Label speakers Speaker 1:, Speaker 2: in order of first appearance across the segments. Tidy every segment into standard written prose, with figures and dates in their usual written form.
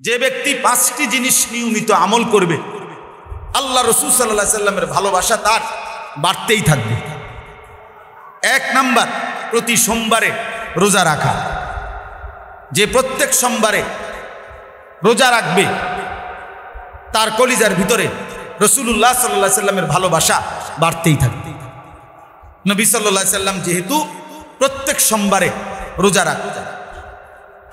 Speaker 1: যে ব্যক্তি 5টি জিনিস নিয়মিত আমল করবে, আল্লাহ রাসূল সাল্লাল্লাহু আলাইহি সাল্লামের ভালোবাসা তার বাড়তেই থাকবে। 1 নাম্বার, প্রতি সোমবারে রোজা রাখা। যে প্রত্যেক সোমবারে রোজা রাখবে তার কলিজার ভিতরে রাসূলুল্লাহ সাল্লাল্লাহু আলাইহি সাল্লামের ভালোবাসা বাড়তেই থাকবে। নবী সাল্লাল্লাহু আলাইহি সাল্লাম যেহেতু প্রত্যেক সোমবারে রোজা রাখতেন,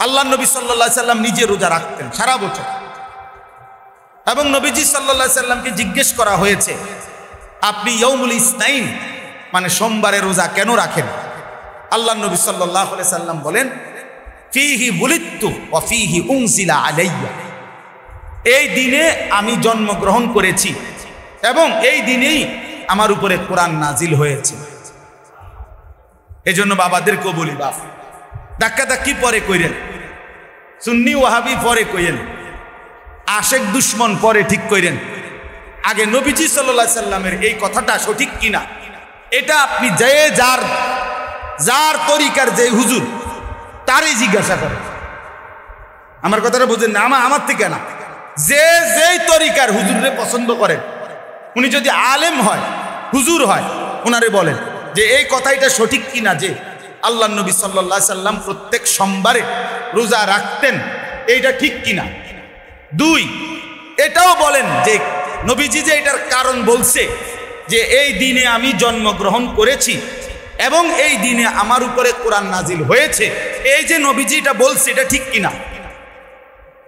Speaker 1: আল্লাহ নবী সাল্লাল্লাহু আলাইহি সাল্লাম নিজে রোজা রাখতেন সারা বছর। এবং নবীজি সাল্লাল্লাহু আলাইহি সাল্লামকে জিজ্ঞেস করা হয়েছে, আপনি ইয়াউমুল ইসনাইন মানে সোমবারে রোজা কেন রাখেন? আল্লাহ নবী সাল্লাল্লাহু আলাইহি সাল্লাম বলেন, ফীহি বুলিততু ওয়া ফীহি উনজিলা আলাইয়া। এই দিনে আমি জন্মগ্রহণ করেছি এবং এই দিনেই আমার উপরে কোরআন নাজিল হয়েছে। এজন্য বাবাদেরকেও বলি, বাপ ধাক্কাধাক্কি পরে কইরেন, সুন্নি ওয়াহাবি পরে কইরেন, আশেক দুশ্মন পরে ঠিক কইরেন। আগে নবীজি সাল্লাল্লাহু আলাইহি সাল্লামের এই কথাটা সঠিক কিনা এটা আপনি যে যার তরিকার যে হুজুর তারই জিজ্ঞাসা করেন। আমার কথাটা বুঝেন না, আমার থেকে না, যে যেই তরিকার হুজুরে পছন্দ করেন, উনি যদি আলেম হয়, হুজুর হয়, ওনারে বলেন যে এই কথাটা সঠিক কিনা যে আল্লাহ নবী সাল্লাল্লাহু আলাইহি সাল্লাম প্রত্যেক সোমবারে রোজা রাখতেন, এইটা ঠিক কিনা। 2, এটাও বলেন যে নবীজি যে এটার কারণ বলছে যে এই দিনে আমি জন্মগ্রহণ করেছি এবং এই দিনে আমার উপরে কোরআন নাজিল হয়েছে, এই যে নবীজি এটা বলছে এটা ঠিক কিনা।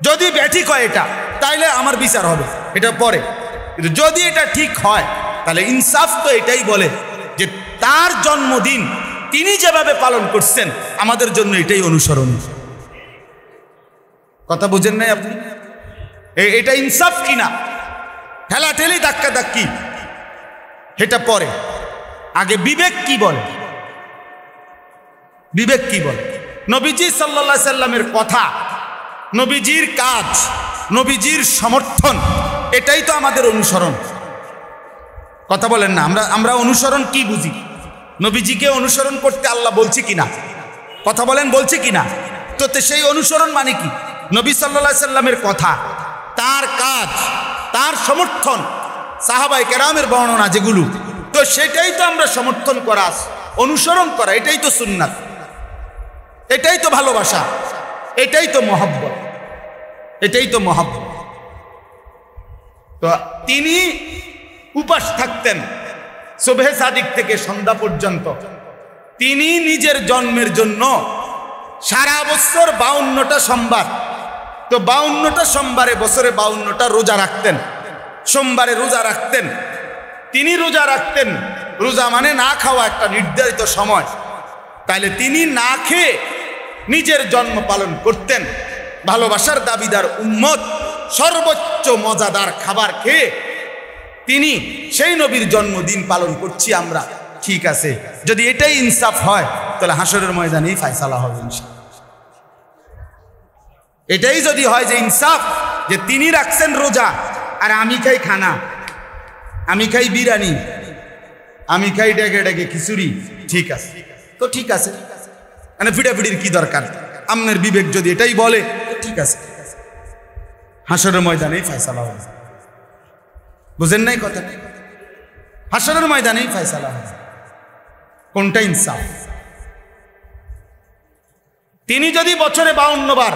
Speaker 1: যদি ব্যাঠিক হয় এটা, তাইলে আমার বিচার হবে, এটা পরে। কিন্তু যদি এটা ঠিক হয় তাহলে ইনসাফ তো এটাই বলে যে তার জন্মদিন তিনি যেভাবে পালন করছেন আমাদের জন্য এটাই অনুসরণীয়। কথা বুঝেন নাই আপনি? এটা ইনসাফ কিনা, ঠেলাঠেলি ধাক্কাধাক্কি এটা পরে। আগে বিবেক কি বলে, বিবেক কি বলে। নবীজি সাল্লাল্লাহু আলাইহি সাল্লামের কথা, নবীজির কাজ, নবীজির সমর্থন, এটাই তো আমাদের অনুসরণ। কথা বলেন না, আমরা অনুসরণ কি বুঝি? নবীজিকে অনুসরণ করতে আল্লাহ বলছে কিনা? কথা বলেন, বলছে কিনা? তো সেই অনুসরণ মানে কি? নবী সাল্লাল্লাহু আলাইহি সাল্লামের কথা, তার কাজ, তার সমর্থন, সাহাবায়ে কেরামের বর্ণনা যেগুলো, তো সেটাই তো আমরা সমর্থন করা, অনুসরণ করা, এটাই তো সুন্নাত, এটাই তো ভালোবাসা, এটাই তো মহব্বত, এটাই তো মহব্বত। তো তিনি উপাস থাকতেন সুবহে সাদিক থেকে সন্ধ্যা পর্যন্ত। তিনি নিজের জন্মের জন্য সারা বছর 52টা সোমবার, তো 52টা সোমবারে বছরে 52টা রোজা রাখতেন, সোমবারে রোজা রাখতেন। তিনি রোজা রাখতেন, রোজা মানে না খাওয়া একটা নির্ধারিত সময়। তাইলে তিনি না খেয়ে নিজের জন্ম পালন করতেন। ভালোবাসার দাবিদার উম্মত সর্বোচ্চ মজাদার খাবার খেয়ে তিনি সেই নবীর জন্মদিন পালন করছি আমরা। ঠিক আছে, যদি এটাই ইনসাফ হয় তাহলে হাসরের ময়দানেই ফয়সালা হবে ইনশাআল্লাহ। এটাই যদি হয় যে ইনসাফ, যে তিনি রাখছেন রোজা আর আমি খাই খানা, আমি খাই বিরিয়ানি, আমি খাই ডেকে ডেকে খিচুড়ি, ঠিক আছে, তো ঠিক আছে, মানে ফিটাফিটির কি দরকার? আপনার বিবেক যদি এটাই বলে ঠিক আছে, হাসরের ময়দানেই ফয়সালা হবে। বুঝেন নাই কথা? হাসরের ময়দানেই ফয়সালা হবে কোনটা ইনসাফ। তিনি যদি বছরে 52 বার,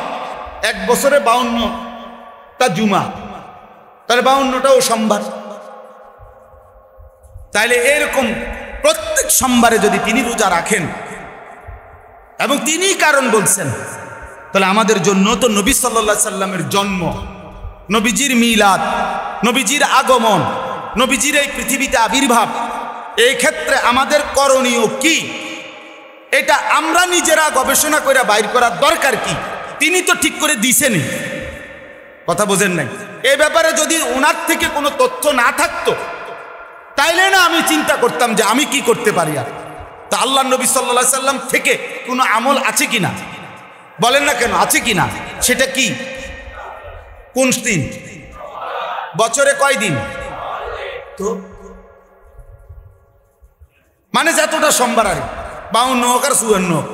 Speaker 1: এক বছরে 52টা জুমা, তাহলে 52টাও সোমবার। তাইলে এরকম প্রত্যেক সোমবারে যদি তিনি রোজা রাখেন এবং তিনি কারণ বলছেন, তাহলে আমাদের জন্য তো নবী সাল্লাল্লাহু আলাইহি সাল্লামের জন্ম, নবীজির মিলাদ, নবীজির আগমন, নবীজির এই পৃথিবীতে আবির্ভাব, এই ক্ষেত্রে আমাদের করণীয় কি, এটা আমরা নিজেরা গবেষণা করে বাইর করার দরকার কি? তিনি তো ঠিক করে দিছেনই। কথা বোঝেন নাই? এই ব্যাপারে যদি ওনার থেকে কোনো তথ্য না থাকতো তাইলে না আমি চিন্তা করতাম যে আমি কি করতে পারি। আর তা আল্লাহ নবী সাল্লাল্লাহু আলাইহি সাল্লাম থেকে কোনো আমল আছে কিনা বলেন না কেন? আছে কিনা? সেটা কি? কোন দিন? বছরে কয় দিন? তো মানে যতটা সোমবার, আর 52 হোক আর 54 হোক,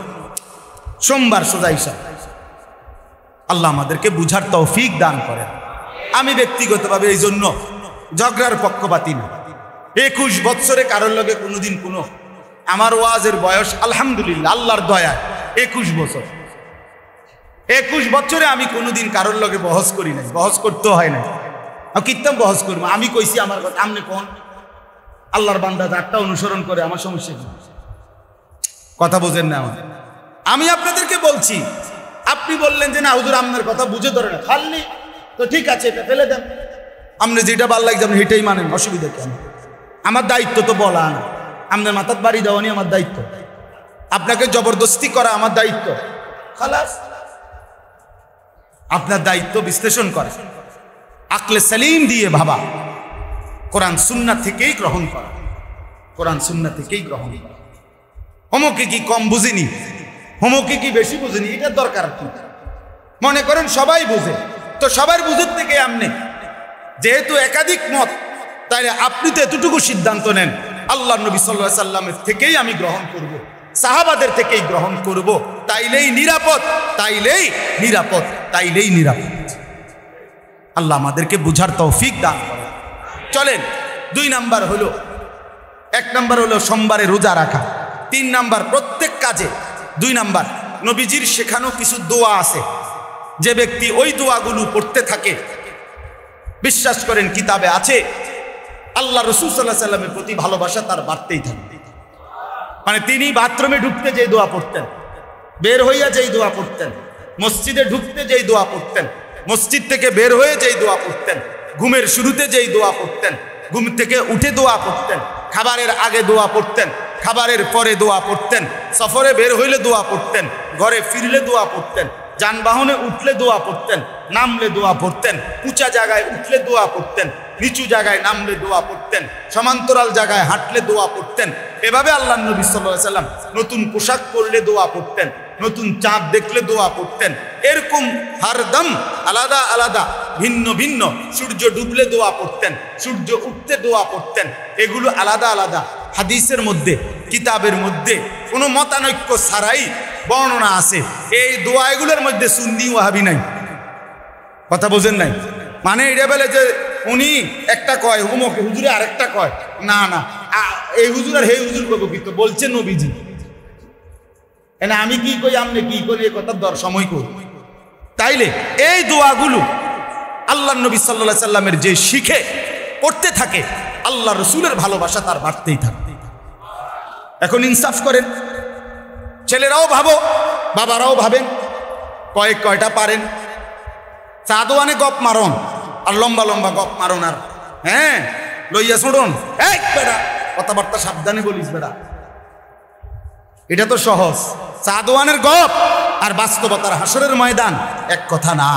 Speaker 1: সোমবার সোজা হিসাব। আল্লাহ আমাদেরকে বুঝার তৌফিক দান করেন। আমি ব্যক্তিগতভাবে এই জন্য ঝগড়ার পক্ষপাতী না। 21 বছরে কারোর লগে কোনোদিন কোনো, আমার ওয়াজের বয়স আলহামদুলিল্লাহ আল্লাহর দয়ায় 21 বছর। 21 বছরে আমি কোনোদিন কারোর লগে বহস করি নাই, বহস করতেও হয় না। কীর্তন বহস করবো, আমি কইছি আমার কথা, আমনে কোন আল্লাহর বান্দা যারটা অনুসরণ করে আমার সমস্যা কি? কথা বোঝেন না আমার। আমি আপনাদেরকে বলছি, আপনি বললেন যে না হুজুর আপনার কথা বুঝে ধরে না, খালি তো ঠিক আছে এটা ফেলে দেন, আপনি যেটা ভালো লাগছে আপনি সেটাই মানেন, অসুবিধা কেন? আমার দায়িত্ব তো বলা না, আপনার মাথার বাড়ি দেওয়ানি আমার দায়িত্ব, আপনাকে জবরদস্তি করা আমার দায়িত্ব। খালাস, আপনার দায়িত্ব বিশ্লেষণ করে আকলে সালিম দিয়ে ভাবা, কোরআন সুন্নাহ থেকেই গ্রহণ করা, কোরআন সুন্নাহ থেকেই গ্রহণ করা। হোমকে কি কম বুঝিনি, হোমকে কি বেশি বুঝিনি, এটার দরকার কি? মনে করেন সবাই বুঝে, তো সবার বুঝের থেকে আপনি যেহেতু একাধিক মত, তাইলে আপনি তো এতটুকু সিদ্ধান্ত নেন আল্লাহ নবী সাল্লাল্লাহু আলাইহি সাল্লামের থেকেই আমি গ্রহণ করব, সাহাবাদের থেকেই গ্রহণ করব, তাইলেই নিরাপদ, তাইলেই নিরাপদ, তাইলেই নিরাপদ। আল্লাহ আমাদেরকে বুঝার তৌফিক দান করেন। চলেন 2 নাম্বার হলো, 1 নাম্বার হলো সোমবারে রোজা রাখা, 3 নাম্বার প্রত্যেক কাজে, 2 নাম্বার নবীজির শেখানো কিছু দোয়া আছে, যে ব্যক্তি ওই দোয়াগুলো পড়তে থাকে, বিশ্বাস করেন কিতাবে আছে আল্লাহ রাসূল সাল্লাল্লাহু আলাইহি সাল্লামের প্রতি ভালোবাসা তার বাড়তেই থাকবে। মানে তিনি বাথরুমে ঢুকতে যেই দোয়া পড়তেন, বের হইয়া যেই দোয়া পড়তেন, মসজিদে ঢুকতে যেই দোয়া পড়তেন, মসজিদ থেকে বের হয়ে যেই দোয়া পড়তেন, ঘুমের শুরুতে যেই দোয়া পড়তেন, ঘুম থেকে উঠে দোয়া পড়তেন, খাবারের আগে দোয়া পড়তেন, খাবারের পরে দোয়া পড়তেন, সফরে বের হইলে দোয়া পড়তেন, ঘরে ফিরলে দোয়া পড়তেন, যানবাহনে উঠলে দোয়া পড়তেন, নামলে দোয়া পড়তেন, উঁচা জায়গায় উঠলে দোয়া পড়তেন, নিচু জায়গায় নামলে দোয়া পড়তেন, সমান্তরাল জায়গায় হাঁটলে দোয়া পড়তেন। এভাবে আল্লাহ নবী সাল্লাল্লাহু আলাইহি সাল্লাম নতুন পোশাক পরলে দোয়া পড়তেন, নতুন চাঁদ দেখলে দোয়া পড়তেন। এরকম হরদম আলাদা আলাদা ভিন্ন ভিন্ন, সূর্য ডুবলে দোয়া পড়তেন, সূর্য উঠতে দোয়া পড়তেন। এগুলো আলাদা আলাদা হাদিসের মধ্যে, কিতাবের মধ্যে কোনো মতানৈক্য ছাড়াই বর্ণনা আছে। এই দোয়া এগুলোর মধ্যে সুন্নি ওয়াহাবি নাই, কথা বোঝেন নাই? মানে এটা বলে যে উনি একটা কয়, হুমকে হুজুরে আরেকটা কয়, না না এই হুজুর আর হে হুজুর করবো, কিন্তু বলছে নবীজি। এনে আমি কি কই আপনি কি করি, এ কথার দর সময় করি। তাইলে এই দোয়াগুলো আল্লাহ নবী সাল্লাল্লাহু আলাইহি সাল্লামের যে শিখে পড়তে থাকে, আল্লাহ রসুলের ভালোবাসা তার বাড়তেই থাকে। এখন ইনসাফ করেন, ছেলেরাও ভাবো, বাবারাও ভাবেন, কয়টা পারেন? চাদোয়ানে গপ মারন আর লম্বা লম্বা গপ মারন, আর হ্যাঁ লইয়া ছোড়ন, এই বেটা কথাবার্তা সাবধানে বলিস বেটা, এটা তো সহজ। চাদোয়ানের গপ আর বাস্তবতার হাসরের ময়দান এক কথা না।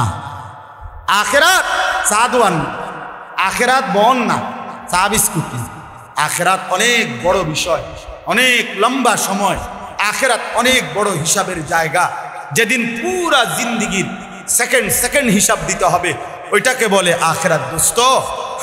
Speaker 1: আখেরাত চাদোয়ান, আখেরাত বন না, চা বিস্কুট। আখেরাত অনেক বড় বিষয়, অনেক লম্বা সময়। আখেরাত অনেক বড় হিসাবের জায়গা, যেদিন পুরা জিন্দিগির সেকেন্ড সেকেন্ড হিসাব দিতে হবে, ওইটাকে বলে আখেরাত। দোস্ত,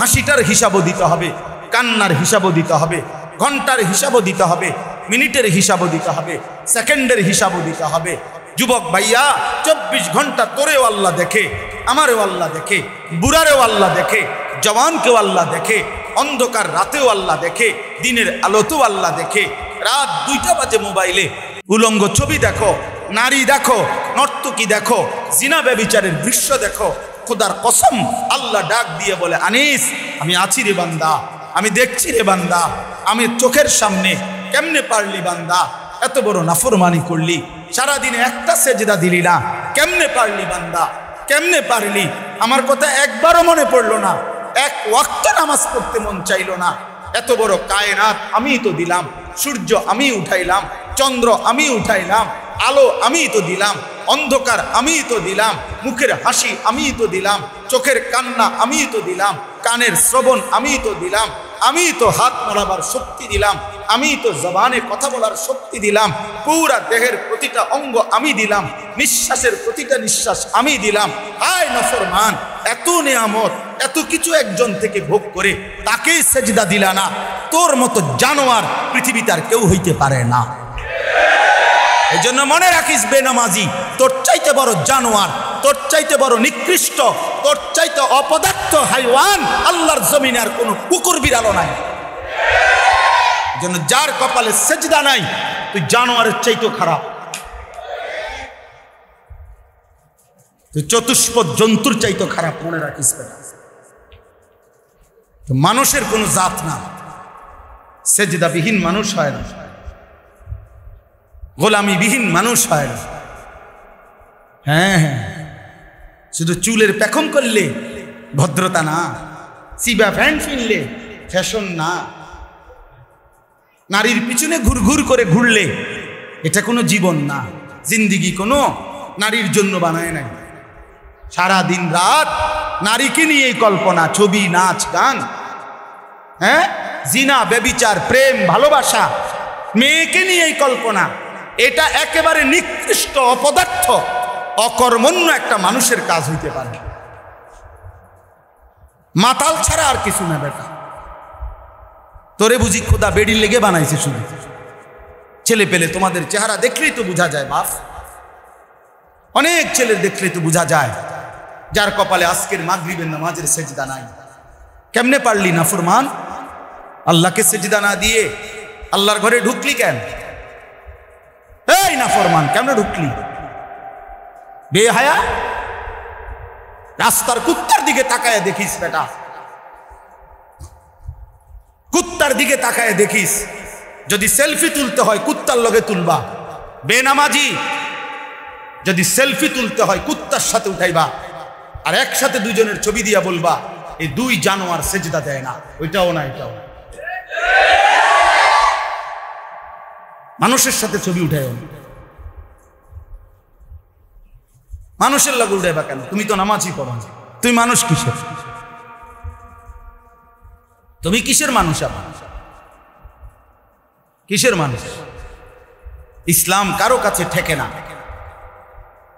Speaker 1: হাসিটার হিসাবও দিতে হবে, কান্নার হিসাবও দিতে হবে, ঘন্টার হিসাবও দিতে হবে, মিনিটের হিসাবও দিতে হবে, সেকেন্ডের হিসাবও দিতে হবে। যুবক ভাইয়া, 24 ঘন্টা তোরেও আল্লাহ দেখে, আমারেও আল্লাহ দেখে, বুড়ারেও আল্লাহ দেখে, জওয়ানকেও আল্লাহ দেখে, অন্ধকার রাতেও আল্লাহ দেখে, দিনের আলোতেও আল্লাহ দেখে। রাত 2টা বাজে মোবাইলে উলঙ্গ ছবি দেখো, নারী দেখো, নর্তকী দেখো, জিনা ব্যভিচারের দৃশ্য দেখো। খোদার কসম, আল্লাহ ডাক দিয়ে বলে, আনিস আমি আছি রে বান্দা, আমি দেখছি রে বান্দা, আমি চোখের সামনে। কেমনে পারলি বান্দা, এত বড় নাফরমানি করলি, সারাদিনে একটা সেজদা দিলি না, কেমনে পারলি বান্দা, কেমনে পারলি? আমার কথা একবারও মনে পড়লো না, এক ওয়াক্ত নামাজ পড়তে মন চাইলো না। এত বড় কায়নাত আমি তো দিলাম, সূর্য আমি উঠাইলাম, চন্দ্র আমি উঠাইলাম, আলো আমি তো দিলাম, অন্ধকার আমি তো দিলাম, মুখের হাসি আমি তো দিলাম, চোখের কান্না আমি তো দিলাম, কানের শ্রবণ আমি তো দিলাম, আমি তো হাত নাড়াবার শক্তি দিলাম, আমি তো জবানে কথা বলার শক্তি দিলাম, পুরা দেহের প্রতিটা অঙ্গ আমি দিলাম, নিঃশ্বাসের প্রতিটা নিঃশ্বাস আমি দিলাম। হায় নাফরমান, এত নিয়ামত, এত কিছু একজন থেকে ভোগ করে তাকেই সেজদা দিলা না। তোর মতো জানোয়ার পৃথিবীতে আর কেউ হইতে পারে না। এই জন্য মনে রাখিস বেনামাজি, তোর চাইতে বড় জানোয়ার, তোর চাইতে বড় নিকৃষ্ট, তোর চাইতে অপদার্থ হাইওয়ান আল্লাহর জমিনে আর কোনো কুকুর বিড়ালও নাই। জন্য যার কপালে সেজদা নাই তুই জানোয়ারের চাইতেও খারাপ, তুই চতুষ্পদ জন্তুর চাইতেও খারাপ। মনে রাখিস বেটা, তো মানুষের কোনো জাত না, সেজদাবিহীন মানুষ হয় না, গোলামিবিহীন মানুষ হয় না। হ্যাঁ হ্যাঁ, শুধু চুলের পেখম করলে ভদ্রতা না, সিবা প্যান্ট কিনলে ফ্যাশন না, নারীর পিছনে ঘুরঘুর করে ঘুরলে এটা কোনো জীবন না। জিন্দিগি কোনো নারীর জন্য বানায় নাই। সারা দিন রাত নারীকে নিয়ে কল্পনা, ছবি, নাচ, গান, হ্যাঁ, জিনা, ব্যভিচার, প্রেম, ভালোবাসা, মেয়েকে নিয়ে কল্পনা, এটা একেবারে নিকৃষ্ট, অপদার্থ, অকর্মণ্য একটা মানুষের কাজ হইতে পারে। মাতাল ছাড়া আর কিছু না বেটা। তোরে বুঝি খোদা বেড়ির লেগে বানাইছে শুধু? ছেলে পেলে তোমাদের চেহারা দেখলেই তো বোঝা যায় বাপ, অনেক ছেলে দেখলেই তো বোঝা যায় যার কপালে আজকের মাগরিবের নামাজের সেজদা নাই। কেমনে পারলি নাফরমান? আল্লাহকে সেজদা না দিয়ে আল্লাহর ঘরে ঢুকলি কেন? এই নাফরমান, কেমনে ঢুকলি? বেহায়া, রাস্তার কুত্তার দিকে তাকায় দেখিস বেটা, কুত্তার দিকে তাকায় দেখিস। যদি সেলফি তুলতে হয় কুত্তার লগে তুলবা। বেনামাজি, যদি সেলফি তুলতে হয় কুত্তার সাথে উঠাইবা, আর একসাথে দুইজনের ছবি দিয়া বলবা এই দুই জানোয়ার সেজদা দেয় না। ওইটাও না, এটাও না। মানুষের সাথে ছবি উঠাইও না। মানুষের লগে উঠাইবা কেন? তুমি তো নামাজই পড়ো না। তুই মানুষ কিসের? তুমি কিসের মানুষ? আবার কিসের মানুষ? ইসলাম কারো কাছে ঠেকে না,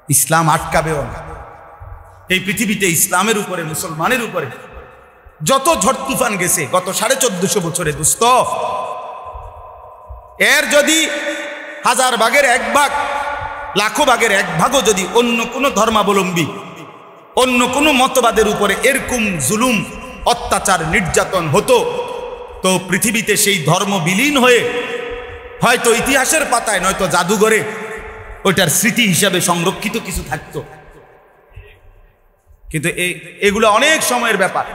Speaker 1: ইসলাম আটকাবেও না। এই পৃথিবীতে ইসলামের উপরে, মুসলমানের উপরে যত ঝড় তুফান গেছে গত 1450 বছরে দোস্ত, এর যদি 1000 ভাগের 1 ভাগ, লাখো ভাগের 1 ভাগও যদি অন্য কোনো ধর্মাবলম্বী, অন্য কোনো মতবাদের উপরে এরকম জুলুম, অত্যাচার, নির্যাতন হতো, তো পৃথিবীতে সেই ধর্ম বিলীন হয়ে হয়তো ইতিহাসের পাতায় নয়তো জাদুঘরে ওইটার স্মৃতি হিসাবে সংরক্ষিত কিছু থাকতো। কিন্তু এগুলো অনেক সময়ের ব্যাপার।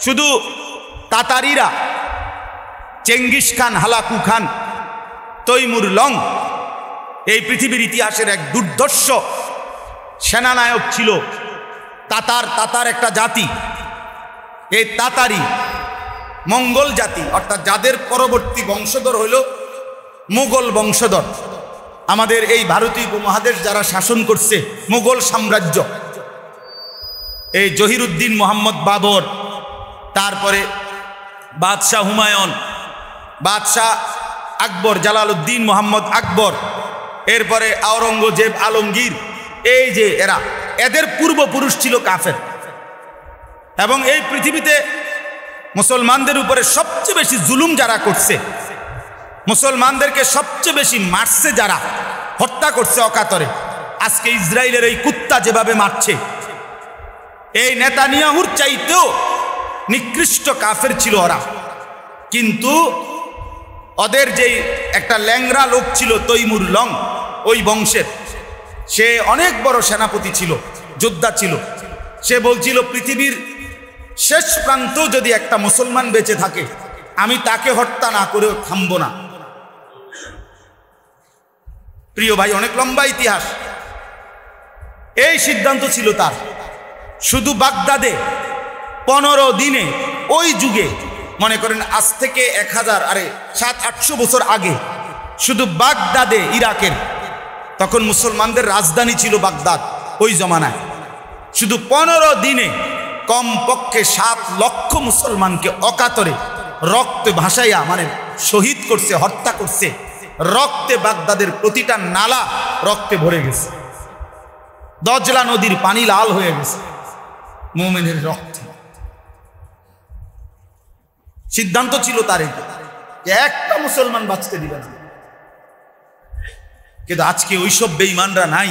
Speaker 1: শুধু তাতারিরা, Genghis Khan, Hulagu Khan, Timur Lang এই পৃথিবীর ইতিহাসের এক দুর্ধর্ষ সেনানায়ক ছিল। তাতার একটা জাতি, এই তাতারি মঙ্গল জাতি, অর্থাৎ যাদের পরবর্তী বংশধর হইল মুঘল বংশধর। আমাদের এই ভারতীয় উপমহাদেশ যারা শাসন করছে, মুঘল সাম্রাজ্য, এই জহিরুদ্দিন মোহাম্মদ বাবর, তারপরে বাদশাহ হুমায়ুন, বাদশাহ আকবর, জালালউদ্দিন মোহাম্মদ আকবর, এরপরে আওরঙ্গজেব, আলমগীর, এই যে এদের পূর্বপুরুষ ছিল কাফের। এবং এই পৃথিবীতে মুসলমানদের উপরে সবচেয়ে বেশি জুলুম যারা করছে, মুসলমানদেরকে সবচেয়ে বেশি মারছে যারা, হত্যা করছে অকাতরে, আজকে ইসরায়েলের এই কুত্তা যেভাবে মারছে, এই নেতানিয়াহুর চাইতেও নিকৃষ্ট কাফের ছিল ওরা। কিন্তু ওদের যেই একটা ল্যাংরা লোক ছিল তৈমুর লং, ওই বংশের, সে অনেক বড় সেনাপতি ছিল, যোদ্ধা ছিল। সে বলছিল পৃথিবীর শেষ প্রান্তেও যদি একটা মুসলমান বেঁচে থাকে, আমি তাকে হত্যা না করেও থামব না। প্রিয় ভাই, অনেক লম্বা ইতিহাস। এই সিদ্ধান্ত ছিল তার। শুধু বাগদাদে 15 দিনে, ওই যুগে মনে করেন আজ থেকে 700-800 বছর আগে, শুধু বাগদাদে, ইরাকের, তখন মুসলমানদের রাজধানী ছিল বাগদাদ ওই জমানায়, শুধু 15 দিনে কমপক্ষে 7 লক্ষ মুসলমানকে অকাতরে রক্তে ভাসাইয়া মানে শহীদ করছে, হত্যা করছে। রক্তে বাগদাদের প্রতিটা নালা রক্তে ভরে গেছে। দজলা নদীর পানি লাল হয়ে গেছে মুমিনের রক্তে। সিদ্ধান্ত ছিল তার যে একটা মুসলমান বাঁচতে দিবে না। কিন্তু আজকে ওইসব বেঈমানরা নাই,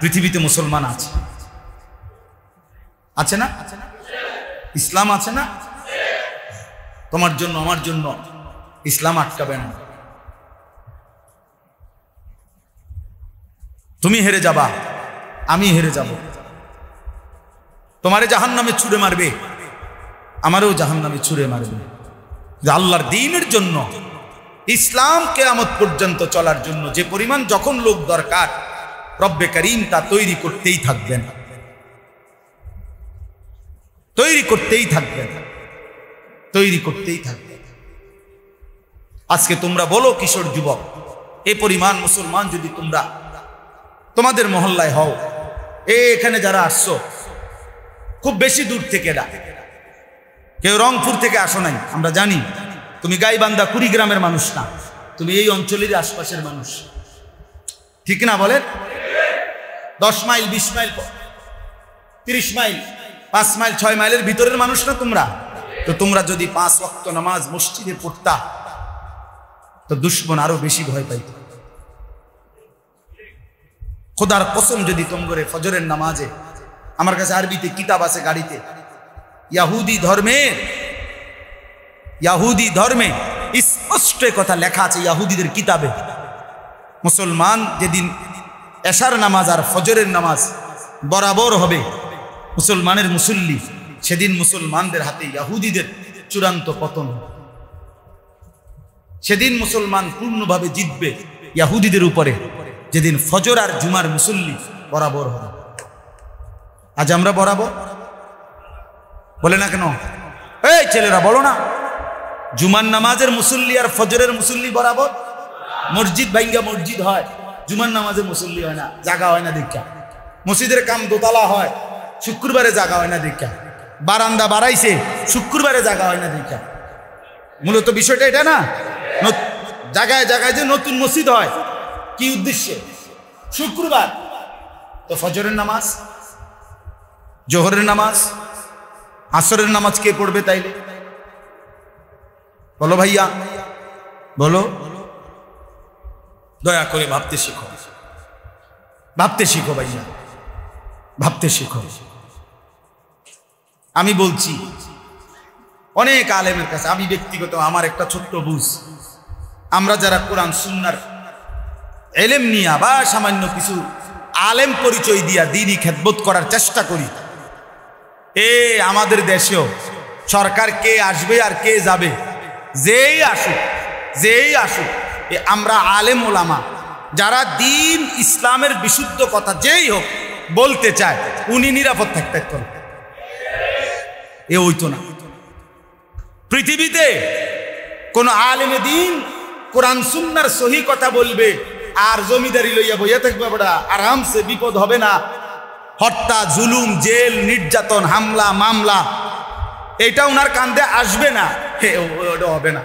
Speaker 1: পৃথিবীতে মুসলমান আছে, আছে না? ইসলাম আছে না? তোমার জন্য আমার জন্য ইসলাম আটকাবে না। তুমি হেরে যাবা, আমি হেরে যাব। তোমারে জাহান্নামে ছুঁড়ে মারবে, আমারও জাহান্নামে ছুঁড়ে মারবে। যে আল্লাহর দ্বীনের জন্য, ইসলাম কিয়ামত পর্যন্ত চলার জন্য যে পরিমাণ যখন লোক দরকার, রব্বে কারীম তা তৈরি করতেই থাকবেন, তৈরি করতেই থাকবেন, তৈরি করতেই থাকবেন। আজকে তোমরা বলো কিশোর যুবক, এ পরিমাণ মুসলমান যদি তোমরা তোমাদের মহল্লায় হও, এখানে যারা আসছো খুব বেশি দূর থেকে না, কেউ রংপুর থেকে আসো নাই, আমরা জানি তুমি গাইবান্ধা কুড়িগ্রামের মানুষ না, তুমি এই অঞ্চলের আশপাশের মানুষ, ঠিক না বলেন? 10 মাইল 20 মাইল 30 মাইল 5 মাইল 6 মাইলের ভিতরের মানুষ না তোমরা। তো তোমরা যদি 5 ওয়াক্ত নামাজ মসজিদে পড়তা তো দুশমন আরো বেশি ভয় পাইত। খোদার কসম, যদি তোমরে ফজরের নামাজে, আমার কাছে আরবিতে কিতাব আছে গাড়িতে, ইয়াহুদি ধর্মে স্পষ্ট কথা লেখা আছে, ইয়াহুদিদের কিতাবে, মুসলমান যেদিন এশার নামাজ আর ফজরের নামাজ বরাবর হবে মুসলমানের মুসল্লি, সেদিন মুসলমানদের হাতে ইয়াহুদিদের চূড়ান্ত পতন, সেদিন মুসলমান পূর্ণভাবে জিতবে ইয়াহুদিদের উপরে, যেদিন ফজর আর জুমার মুসল্লি বরাবর হবে। আজ আমরা বরাবর বলে না কেন? এই ছেলেরা বলো না, জুমার নামাজের মুসল্লি আর ফজরের মুসল্লি বরাবর। মসজিদ ভাঙ্গা মসজিদ হয়, জুমার নামাজের মুসল্লি হয় না, জাগা হয় না দীক্ষা। মসজিদের কাম দোতলা হয়, শুক্রবারে জাগা হয় না দীক্ষা। বারান্দা বাড়াইছে, শুক্রবারে জাগা হয় না দীক্ষা। মূলত বিষয়টা এটা না, জায়গায় জায়গায় যে নতুন মসজিদ হয়, কি উদ্দেশ্যে? শুক্রবার। তো ফজরের নামাজ, জোহরের নামাজ, আসরের নামাজ কে পড়বে তাইলে? বলো ভাইয়া, বলো। দয়া করে ভাবতে শিখো, ভাবতে শিখো ভাইয়া, ভাবতে শিখো। আমি বলছি অনেক আলেমের কাছে, আমি ব্যক্তিগত আমার একটা ছোট্ট বুঝ, আমরা যারা কোরআন সুন্নাহর এলেম নিয়া বা সামান্য কিছু আলেম পরিচয় দিয়া দ্বীনি খেদমত করার চেষ্টা করি, আমাদের দেশেও সরকার কে আসবে আর কে যাবে, যেই আসুক, আমরা আলেম ওলামা যারা দ্বীন ইসলামের বিশুদ্ধ কথা যেই হোক বলতে চায়, উনি নিরাপদ থাকতে করবে। এ হইতো না। পৃথিবীতে কোন আলেমে দ্বীন কোরআন সুন্নাহর সহি কথা বলবে আর জমিদারি লইয়া বইয়া থাকবে, বড়া আরামসে, বিপদ হবে না। হত্যা, জুলুম, জেল, নির্যাতন, হামলা, মামলা, এটা ওনার কান্দে আসবে না। ওটা হবে না,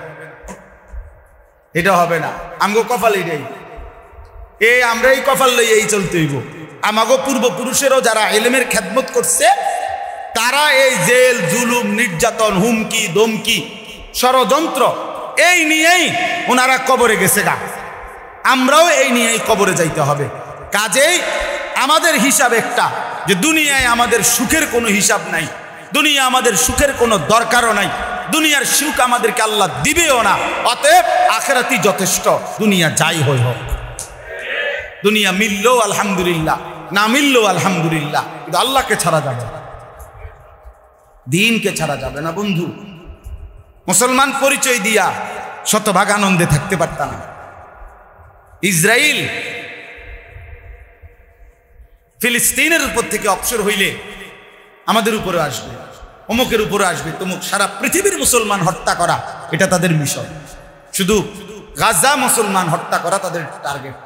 Speaker 1: এটা হবে না। আমগো কপাল এটাই, আমরা এই কপাল লইয়া এই চলতে হইব। আমাগো পূর্বপুরুষেরও যারা এলেমের খেদমত করছে, তারা এই জেল, জুলুম, নির্যাতন, হুমকি, ধমকি, ষড়যন্ত্র এই নিয়েই ওনারা কবরে গেছে গা। আমরাও এই নিয়েই কবরে যাইতে হবে। কাজেই আমাদের হিসাব একটা, যে দুনিয়ায় আমাদের সুখের কোনো হিসাব নাই, দুনিয়া আমাদের সুখের কোনো দরকারও নাই, দুনিয়ার সুখ আমাদেরকে আল্লাহ দিবেও না। অতএব আখিরাতই যথেষ্ট, দুনিয়া যাই হই হোক। দুনিয়া মিললেও আলহামদুলিল্লাহ, না মিললেও আলহামদুলিল্লাহ, কিন্তু আল্লাহকে ছাড়া যাবে না, দ্বীনকে ছাড়া যাবে না। বন্ধু, মুসলমান পরিচয় দিয়া শতভাগ আনন্দে থাকতে পারতাম না। ইসরায়েল ফিলিস্তিনের উপর থেকে অবসর হইলে আমাদের উপরে আসবে, অমুকের উপরে আসবে, তমুক। সারা পৃথিবীর মুসলমান হত্যা করা এটা তাদের মিশন। শুধু গাজা মুসলমান হত্যা করা তাদের টার্গেট।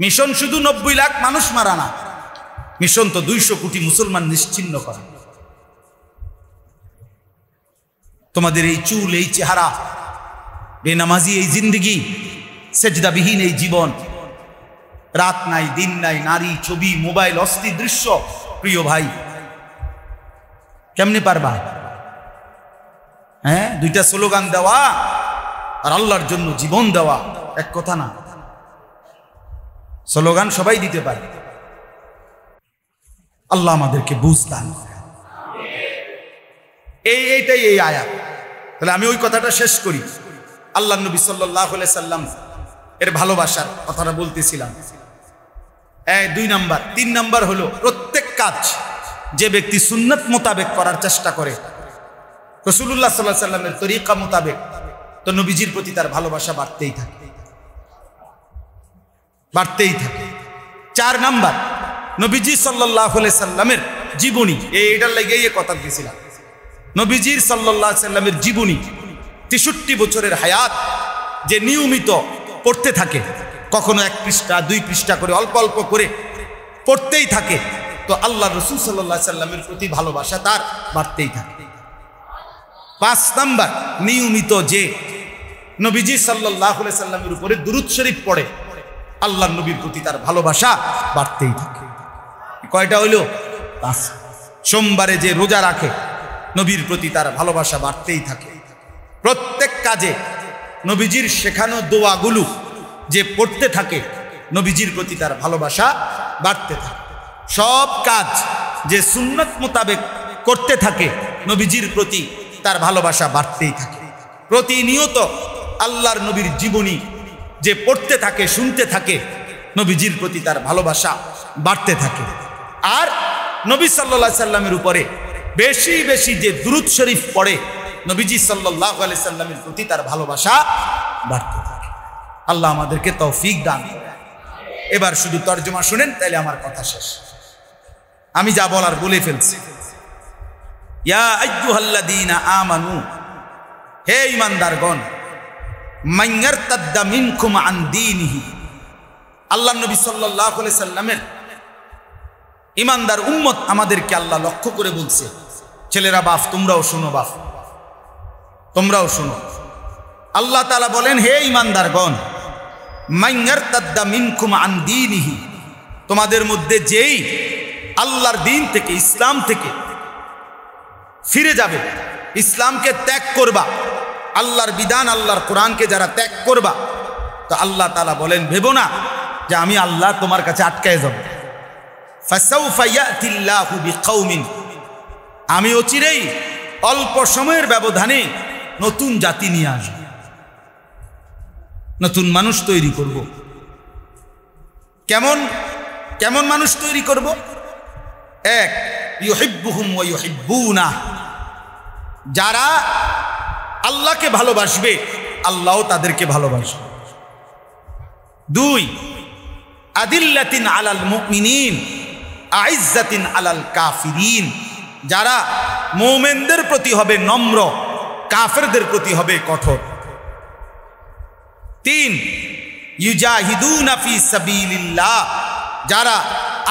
Speaker 1: মিশন শুধু 90 লাখ মানুষ মারা না, মিশন তো 200 কোটি মুসলমান নিশ্চিহ্ন করা। তোমাদের এই চুল, এই চেহারা, বেনামাজি এই জিন্দগি, সেজদাবিহীন এই জীবন, রাত নাই দিন নাই, নারী, ছবি, মোবাইল, অস্থির দৃশ্য, প্রিয় ভাই, কেমনে পারবা? হ্যাঁ, 2টা স্লোগান দেওয়া আর আল্লাহর জন্য জীবন দেওয়া এক কথা না। স্লোগান সবাই দিতে পারে, আল্লাহ আমাদেরকে বুঝ দান করেন। এইটাই এই আয়াত। তাহলে আমি ওই কথাটা শেষ করি। আল্লাহ নবী সাল্লাল্লাহু আলাইহি সাল্লাম এর ভালোবাসার কথাটা বলতেছিলাম। 2 নাম্বার। 3 নাম্বার হলো প্রত্যেক কাজ যে ব্যক্তি সুন্নত মোতাবেক করার চেষ্টা করে, রাসূলুল্লাহ সাল্লাল্লাহু আলাইহি সাল্লামের তরিকা মোতাবেক, তো নবীজির প্রতি তার ভালোবাসা বাড়তেই থাকে, বাড়তেই থাকে। 4 নাম্বার, নবীজি সাল্লাল্লাহু আলাইহি সাল্লামের জীবনী। এইটার লাগি এই কথা দিয়েছিলাম। নবীজির সাল্লাল্লাহু আলাইহি সাল্লামের জীবনী 63 বছরের হায়াত যে নিয়মিত পড়তে থাকে, কখনো 1 পৃষ্ঠা 2 পৃষ্ঠা করে অল্প অল্প করে পড়তেই থাকে, তো আল্লাহ রাসূল সাল্লাল্লাহু আলাইহি সাল্লামের প্রতি ভালোবাসা তার বাড়তেই থাকে। 5 নাম্বার, নিয়মিত যে নবীজি সাল্লাল্লাহু আলাইহি সাল্লামের উপরে দুরূদ শরীফ পড়ে, আল্লাহর নবীর প্রতি তার ভালোবাসা বাড়তেই থাকে। কয়টা হইল? 5। সোমবারে যে রোজা রাখে, নবীর প্রতি তার ভালোবাসা বাড়তেই থাকে। প্রত্যেক কাজে নবীজির শেখানো দোয়াগুলো যে পড়তে থাকে, নবীজির প্রতি তার ভালোবাসা বাড়তে থাকে। সব কাজ যে সুন্নত মোতাবেক করতে থাকে, নবীজির প্রতি তার ভালোবাসা বাড়তেই থাকে। প্রতিনিয়ত আল্লাহর নবীর জীবনী যে পড়তে থাকে, শুনতে থাকে, নবীজির প্রতি তার ভালোবাসা বাড়তে থাকে। আর নবী সাল্লাল্লাহু আলাইহি সাল্লামের উপরে বেশি বেশি যে দুরূদ শরীফ পড়ে, নবীজি সাল্লাল্লাহু আলাইহি সাল্লামের প্রতি তার ভালোবাসা বাড়তে থাকে। আল্লাহ আমাদেরকে তৌফিক দান করেন। এবার শুধু তরজমা শুনেন, তাইলে আমার কথা শেষ। আমি যা বলার বলে ফেলছি। ইয়া আইয়ুহাল্লাযীনা আমানু, হে ঈমানদারগণ, মান ইয়ারতাদ্দা মিনকুম আন দীনিহি, আল্লাহ নবী সাল্লাল্লাহু আলাইহি সাল্লামের ঈমানদার উম্মত আমাদেরকে আল্লাহ লক্ষ্য করে বলছে, ছেলেরা বাপ তোমরাও শোনো, বাপ তোমরাও শোনো। আল্লাহ তাআলা বলেন, হে ঈমানদারগণ, মান ইয়ারতাদ্দা মিনকুম আন দীনিহি, তোমাদের মধ্যে যেই আল্লাহর দ্বীন থেকে, ইসলাম থেকে ফিরে যাবে, ইসলামকে ত্যাগ করবা, আল্লাহর বিধান, আল্লাহর কোরআনকে যারা ত্যাগ করবা, তো আল্লাহ তাআলা বলেন, ভেবো না যে আমি আল্লাহ তোমার কাছে আটকায় যাব। ফাসাউফা ইয়াতিল্লাহু বিকৌমিন, আমি অচিরেই অল্প সময়ের ব্যবধানে নতুন জাতি নিয়ে আসব, নতুন মানুষ তৈরি করব। কেমন কেমন মানুষ তৈরি করব? 1, ইউহিব্বুহুম ওয়া ইউহিব্বুনা, যারা আল্লাহকে ভালোবাসবে, আল্লাহও তাদেরকে ভালোবাসবে। 2, আদিল্লাতিন আলাল মুমিনিন আইজ্জাতিন আলাল কাফিরিন, যারা মুমিনদের প্রতি হবে নম্র, কাফেরদের প্রতি হবে কঠোর। 3, ইউজাহিদুনা ফি সাবিলিল্লাহ, যারা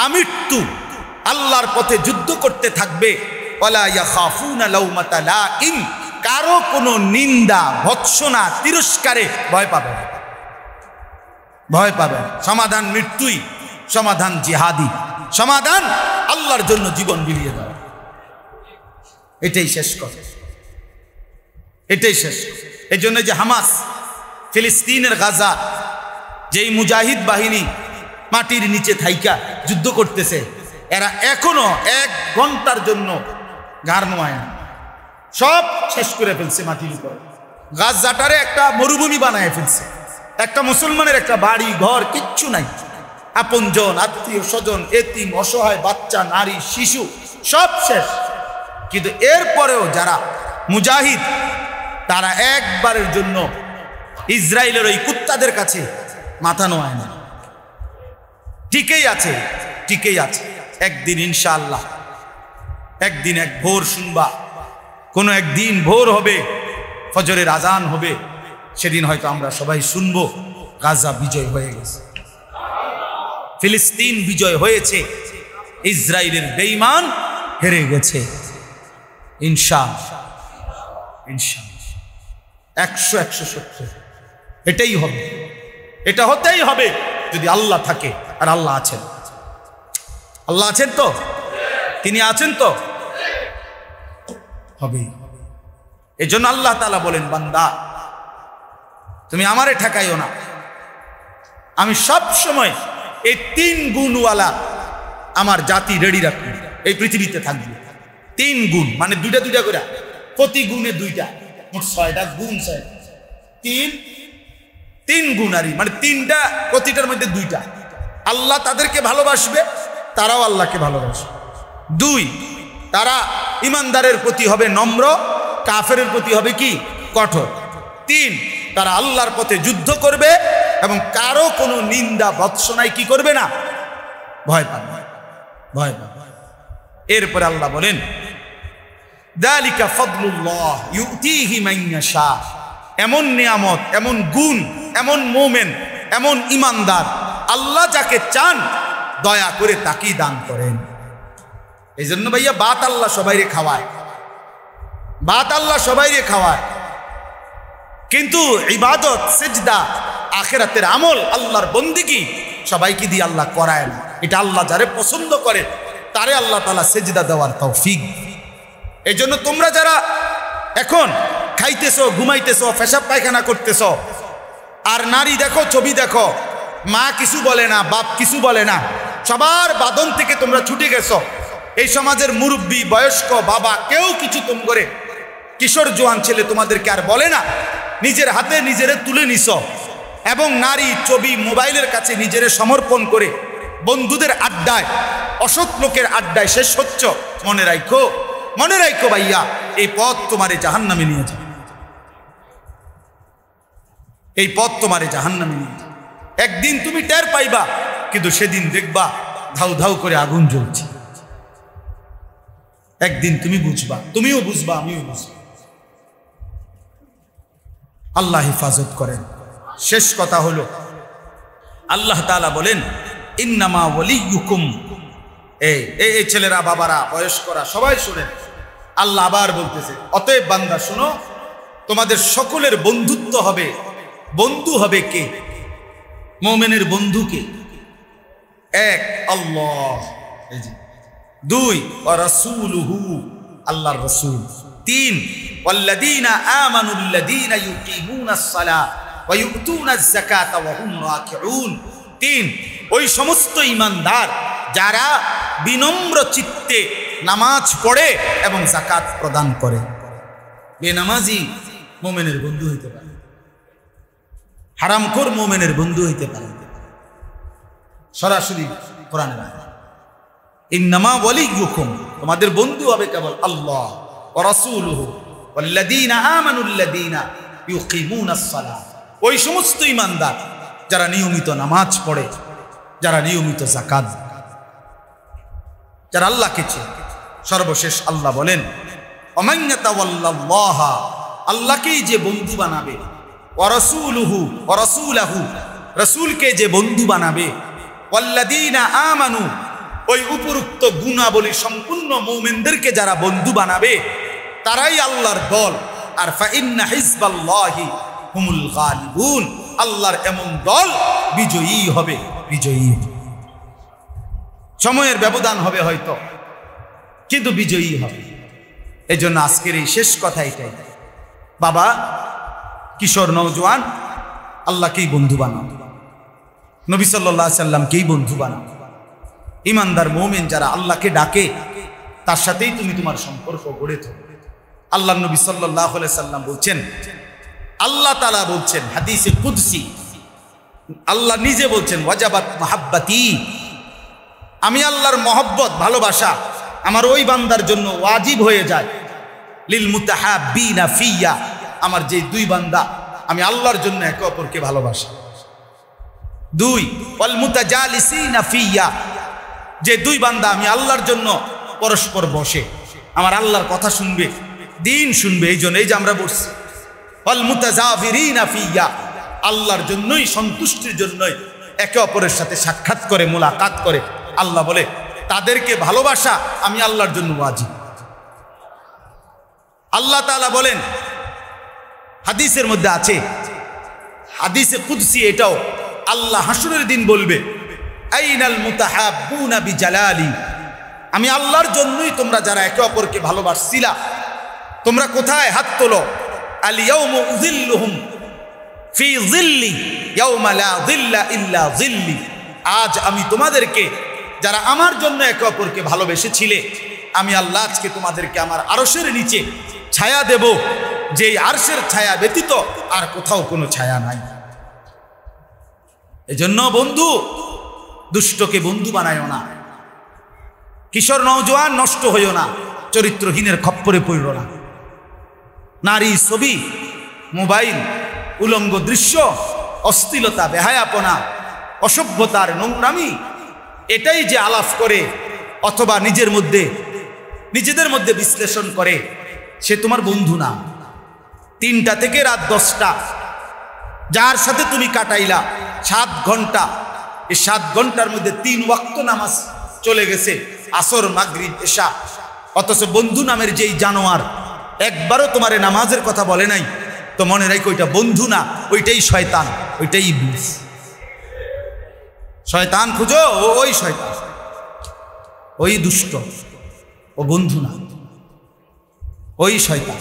Speaker 1: আমৃত্যু আল্লাহর পথে যুদ্ধ করতে থাকবে, ওয়ালা ইয়াখাফুনা লাউমাতা লাইম, কারো কোনো নিন্দা, ভৎসনা, তিরস্কারে ভয় পাবে না, ভয় পাবে না। সমাধান মৃত্যুই, সমাধান জিহাদি, সমাধান আল্লাহর জন্য জীবন বিলিয়ে দেওয়া। এটাই শেষ কথা, এটাই শেষ। এই জন্য যে হামাস, ফিলিস্তিনের গাজা, যেই মুজাহিদ বাহিনী মাটির নিচে থাইকা যুদ্ধ করতেছে, এরা এখনো 1 ঘন্টার জন্য ঘাড় নোয়ায় না, সব শেষ করে ফেলছে মাটির উপর। গাজাটারে একটা মরুভূমি বানায় ফেলছে, একটা মুসলমানের একটা বাড়ি ঘর কিচ্ছু নাই, আপনজন, আত্মীয় স্বজন, এতিম, অসহায় বাচ্চা, নারী, শিশু সব শেষ। কিন্তু এরপরেও যারা মুজাহিদ, তারা একবারের জন্য ইসরায়েলের ওই কুত্তাদের কাছে মাথা নোয়ায় না, টিকেই আছে, টিকেই আছে। একদিন ইনশাআল্লাহ, একদিন এক ভোর শুনবা, কোনো একদিন ভোর হবে, ফজরের আজান হবে, সেদিন হয়তো আমরা সবাই শুনবো গাজা বিজয় হয়ে গেছে, ফিলিস্তিন বিজয় হয়েছে, ইসরায়েলের বেঈমান হেরে গেছে। ইনশাআল্লাহ, ইনশাআল্লাহ 100-170 এটাই হবে, এটা হতেই হবে যদি আল্লাহ থাকে। আর আল্লাহ আছেন, আল্লাহ আছেন তো, তিনি আছেন তো, হবেই। এই জন্য আল্লাহ তাআলা বলেন, বান্দা তুমি আমারে ঠেকাইও না, আমি সব সময় এই 3 গুণওয়ালা আমার জাতি রেডি রাখি। এই পৃথিবীতে থাকবে। 3 গুণ, মানে 2টা 2টা করে, প্রতি গুণে 2টা, মোট 6টা গুণ, 3 গুণ, আর মানে 3টা, প্রতিটার মধ্যে 2টা। আল্লাহ তাদেরকে ভালোবাসবে, তারাও আল্লাহকে ভালোবাসবে। 2, তারা ইমানদারের প্রতি হবে নম্র, কাফেরের প্রতি হবে কি কঠোর। 3, তারা আল্লাহর পথে যুদ্ধ করবে এবং কারো কোনো নিন্দা ভৎসনায় কি করবে না, ভয় পাবে, ভয় পাবে। এরপরে আল্লাহ বলেন, যালিকা ফাদলুল্লাহ ইউতিহি মান ইয়াশা। এমন নিয়ামত, এমন গুণ, এমন মুমিন, এমন ইমানদার আল্লাহ যাকে চান দয়া করে তাকেই দান করেন। এই জন্য ভাইয়া বাত আল্লাহ সবাইরে খাওয়ায়, বাত আল্লাহ সবাইরে খাওয়ায়, কিন্তু ইবাদত, সিজদা, আখিরাতের আমল, আল্লাহর বন্দেগী সবাইকে দিয়ে আল্লাহ করায় না। এটা আল্লাহ যারে পছন্দ করে তারে আল্লাহ তাআলা সিজদা দেওয়ার তৌফিক। এই জন্য তোমরা যারা এখন খাইতেছো, ঘুমাইতেছো, পেশাব পায়খানা করতেছো, আর নারী দেখো, ছবি দেখো, মা কিছু বলে না, বাপ কিছু বলে না, সবার বাঁধন থেকে তোমরা ছুটে গেছো। এই সমাজের মুরব্বী, বয়স্ক, বাবা কেউ কিছু তুম করে, কিশোর জোয়ান ছেলে তোমাদেরকে আর বলে না, নিজের হাতে নিজেরে তুলে নিছ এবং নারী, ছবি, মোবাইলের কাছে নিজেরে সমর্পণ করে বন্ধুদের আড্ডায়, অসৎ লোকের আড্ডায় শেষ হচ্ছ। মনে রাখো, মনে রাখো ভাইয়া, এই পথ তোমারে জাহান্নামে নিয়ে যাবে, এই পথ তোমারে জাহান্নামে নিয়ে যাবে। একদিন তুমি টের পাইবা, কিন্তু সেদিন দেখবা ধাউ ধাউ করে আগুন জ্বলছে। একদিন তুমি বুঝবা, তুমিও বুঝবা, আমিও বুঝবো। আল্লাহ হেফাজত করেন। শেষ কথা হলো, আল্লাহ তাআলা বলেন, ইন্নামা ওয়ালিয়ুকুম, এই ছেলেরা, বাবারা, বয়স্করা সবাই শুনেন, আল্লাহ আবার বলতেছে, অতএব বান্দা শুনো, তোমাদের সকলের বন্ধুত্ব হবে, বন্ধু হবে কে? মুমিনের বন্ধু কে? 1 আল্লাহ, 2 ওয়া রাসূলুহু, আল্লাহর রাসূল। 3 ওয়াল্লাযীনা আমানুল্লাযীনা ইউকিমুনাস সালাহ ওয়া ইউতুনাজ যাকাতা ওয়া হুম রাকিউন। 3, ওই সমস্ত ঈমানদার যারা বিনম্র চিত্তে নামাজ পড়ে এবং যাকাত প্রদান করে। বেনামাজি মুমিনের বন্ধু হইতে পারে, হারামখোর মুমিনের বন্ধু হইতে পারে। সরাসরি কোরআনের আয়াত, ইন্নামা ওয়ালিয়ুকুম, তোমাদের বন্ধু হবে কেবল আল্লাহ ওয়া রাসূলুহু ওয়াল্লাযীনা আমানুল্লাযীনা ইউকিমুনাস সালাহ। ওই সমস্ত ঈমানদার যারা নিয়মিত নামাজ পড়ে, যারা নিয়মিত যাকাত, যারা আল্লাহকে চেনে। সর্বশেষ আল্লাহ বলেন, ওমান ইয়াতাওয়াল্লাল্লাহা, আল্লাহকেই যে বন্ধু বানাবে, ওয়া রাসূলুহু ওয়া রাসূলাহু, রাসূলকে যে বন্ধু বানাবে, ওয়াল্লাযীনা আমানু, ওই উপরোক্ত গুণাবলী সম্পূর্ণ মুমিনদেরকে যারা বন্ধু বানাবে তারাই আল্লাহর দল। আর ফাইন্না হিজবাল্লাহি হুমুল গালিবুন, আল্লাহর এমন দল বিজয়ী হবে, বিজয়ী। সময়ের ব্যবধান হবে হয়তো, কিন্তু বিজয়ী হবে। এই জন্য আজকের এই শেষ কথা এটাই, বাবা, কিশোর, নওজোয়ান, আল্লাহকেই বন্ধু বানাও, নবী সাল্লাল্লাহু আলাইহি সাল্লামকেই বন্ধু বানাও। ইমানদার মুমিন যারা আল্লাহকে ডাকে তার সাথেই তুমি তোমার সম্পর্ক গড়ে তোলো। আল্লাহ নবী সাল্লাল্লাহু আলাইহি সাল্লাম বলছেন, আল্লাহ তাআলা বলছেন হাদিসে কুদসি, আল্লাহ নিজে বলছেন, ওয়াজাবাত মাহাব্বাতি, আমি আল্লাহর মহব্বত, ভালোবাসা আমার ওই বান্দার জন্য ওয়াজিব হয়ে যায়। লিল মুতাহাব্বিনা ফিয়া, আমার যে 2 বান্দা আমি আল্লাহর জন্য একে অপরকে ভালোবাসি। 2 ওয়াল মুতাজালিসিনা ফিয়া, যে 2 বান্দা আমি আল্লাহর জন্য পরস্পর বসে আমার আল্লাহর কথা শুনবে, দিন শুনবে। এই জন্য এই যে আমরা বসছি, ওয়াল মুতাজাবিরিনা ফিয়া, আল্লাহর জন্যই, সন্তুষ্টির জন্যই একে অপরের সাথে সাক্ষাৎ করে, মোলাকাত করে। আল্লাহ বলে তাদেরকে ভালোবাসা আমি আল্লাহর জন্য ওয়াজিব। আল্লাহ তাআলা বলেন, হাদিসের মধ্যে আছে, হাদিসে কুদসি এটাও, আল্লাহ হাসরের দিন বলবে, আইনাল মুতাহাব্বুনা বিজালালি, আমি আল্লাহর জন্যই তোমরা যারা একে অপরকে ভালোবাসছিলা তোমরা কোথায়? হাত তোলো। আল ইয়াউমু উযিল্লুহুম ফি যিল্লি ইয়াউমা লা যিল্লা ইল্লা যিল্লি, আজ আমি তোমাদেরকে যারা আমার জন্য একে অপরকে ভালোবেসেছিলে, আমি আল্লাহ আজকে তোমাদেরকে আমার আরশের নিচে ছায়া দেব, যেই আরশের ছায়া ব্যতীত আর কোথাও কোনো ছায়া নাই। এজন্য বন্ধু, দুষ্টকে বন্ধু বানায়ও না, কিশোর নওজোয়ান নষ্ট হইও না, চরিত্রহীনের খপ্পরে পড়ো না। নারী, ছবি, মোবাইল, উলঙ্গ দৃশ্য, অশ্লীলতা, বেহায়াপনা, অসভ্যতার নোংরামি, এটাই যে আলাপ করে অথবা নিজেদের মধ্যে বিশ্লেষণ করে, সে তোমার বন্ধু না। 3টা থেকে রাত 10টা যার সাথে তুমি কাটাইলা 7 ঘন্টা, এই 7 ঘন্টার মধ্যে 3 ওয়াক্ত নামাজ চলে গেছে, আসর, মাগরিব, এশা, অথচ বন্ধু নামের যেই জানোয়ার একবারও তোমারে নামাজের কথা বলে নাই, তো মনে রাখো ওইটা বন্ধু না, ওইটাই শয়তান, ওইটাই ইবলিস। শয়তান খুঁজো, ওই শয়তান, ওই দুষ্ট, ও বন্ধু না, ওই শয়তান,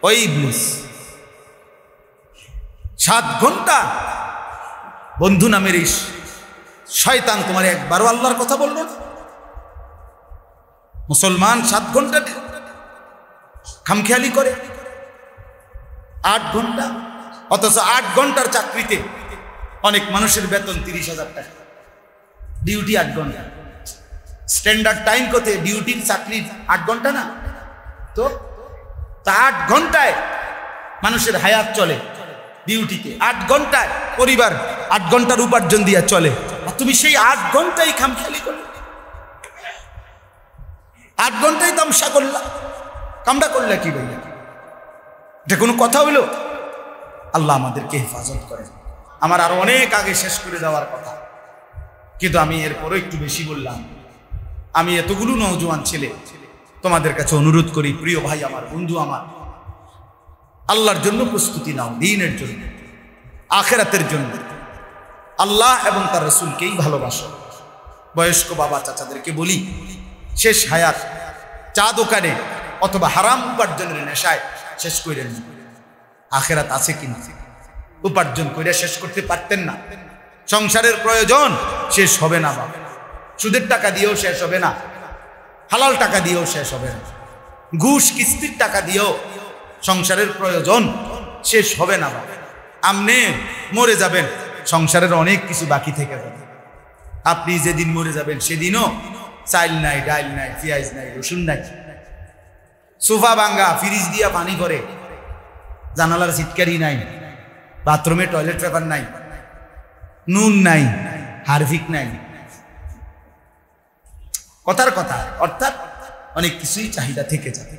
Speaker 1: ওই ইবলিস। 7 ঘন্টা বন্ধু নামের এই শয়তান তোমার একবারও আল্লাহর কথা বলল না। মুসলমান 7 ঘন্টা খামখেয়ালি করে, 8 ঘন্টা, অথচ 8 ঘন্টার চাকরিতে অনেক মানুষের বেতন 30,000 টাকা, ডিউটি 8 ঘন্টা। স্ট্যান্ডার্ড টাইম কত? ডিউটির চাকরির 8 ঘন্টা না তো? 8 ঘন্টায় মানুষের হায়াত চলে, ডিউটিতে 8 ঘন্টায় পরিবার 8 ঘন্টার উপার্জন দিয়া চলে, আর তুমি সেই 8 ঘন্টাই খামখেয়ালি করলে, 8 ঘন্টাই তামসা করলা, কামড়া করলে কি ভাইয়া? এটা কোনো কথা হইল? আল্লাহ আমাদেরকে হেফাজত করেন। আমার আরো অনেক আগে শেষ করে দেওয়ার কথা, কিন্তু আমি এরপরও একটু বেশি বললাম। আমি এতগুলো নওজোয়ান ছেলে তোমাদের কাছে অনুরোধ করি, প্রিয় ভাই আমার, বন্ধু আমার, আল্লাহর জন্য প্রস্তুতি নাও, দ্বীনের জন্য, আখিরাতের জন্য। আল্লাহ এবং তার রাসূলকেই ভালোবাসো। বয়স্ক বাবা চাচাদেরকে বলি, শেষ হায়াত চা দোকানে অথবা হারাম উপার্জনের নেশায় শেষ করেন না। আখিরাত আছে কিনা? উপার্জন করে শেষ করতে পারতেন না? সংসারের প্রয়োজন শেষ হবে না বাবা, সুদের টাকা দিয়েও শেষ হবে না, হালাল টাকা দিয়েও শেষ হবে না, ঘুষ কিস্তির টাকা দিয়েও সংসারের প্রয়োজন শেষ হবে না বাবা। আপনি মরে যাবেন, সংসারের অনেক কিছু বাকি থেকে যাবে। আপনি যেদিন মরে যাবেন সেদিনও চাইল নাই, ডাইল নাই, পেঁয়াজ নাই, রসুন নাই, সোফা ভাঙ্গা, ফ্রিজ দিয়া পানি করে, জানালার সিটকারি নাই, বাথরুমে টয়লেট পেপার নাই, নুন নাই, হারফিক নাই, কথার কথা, অর্থাৎ অনেক কিছুই চাহিদা থেকে যাবে।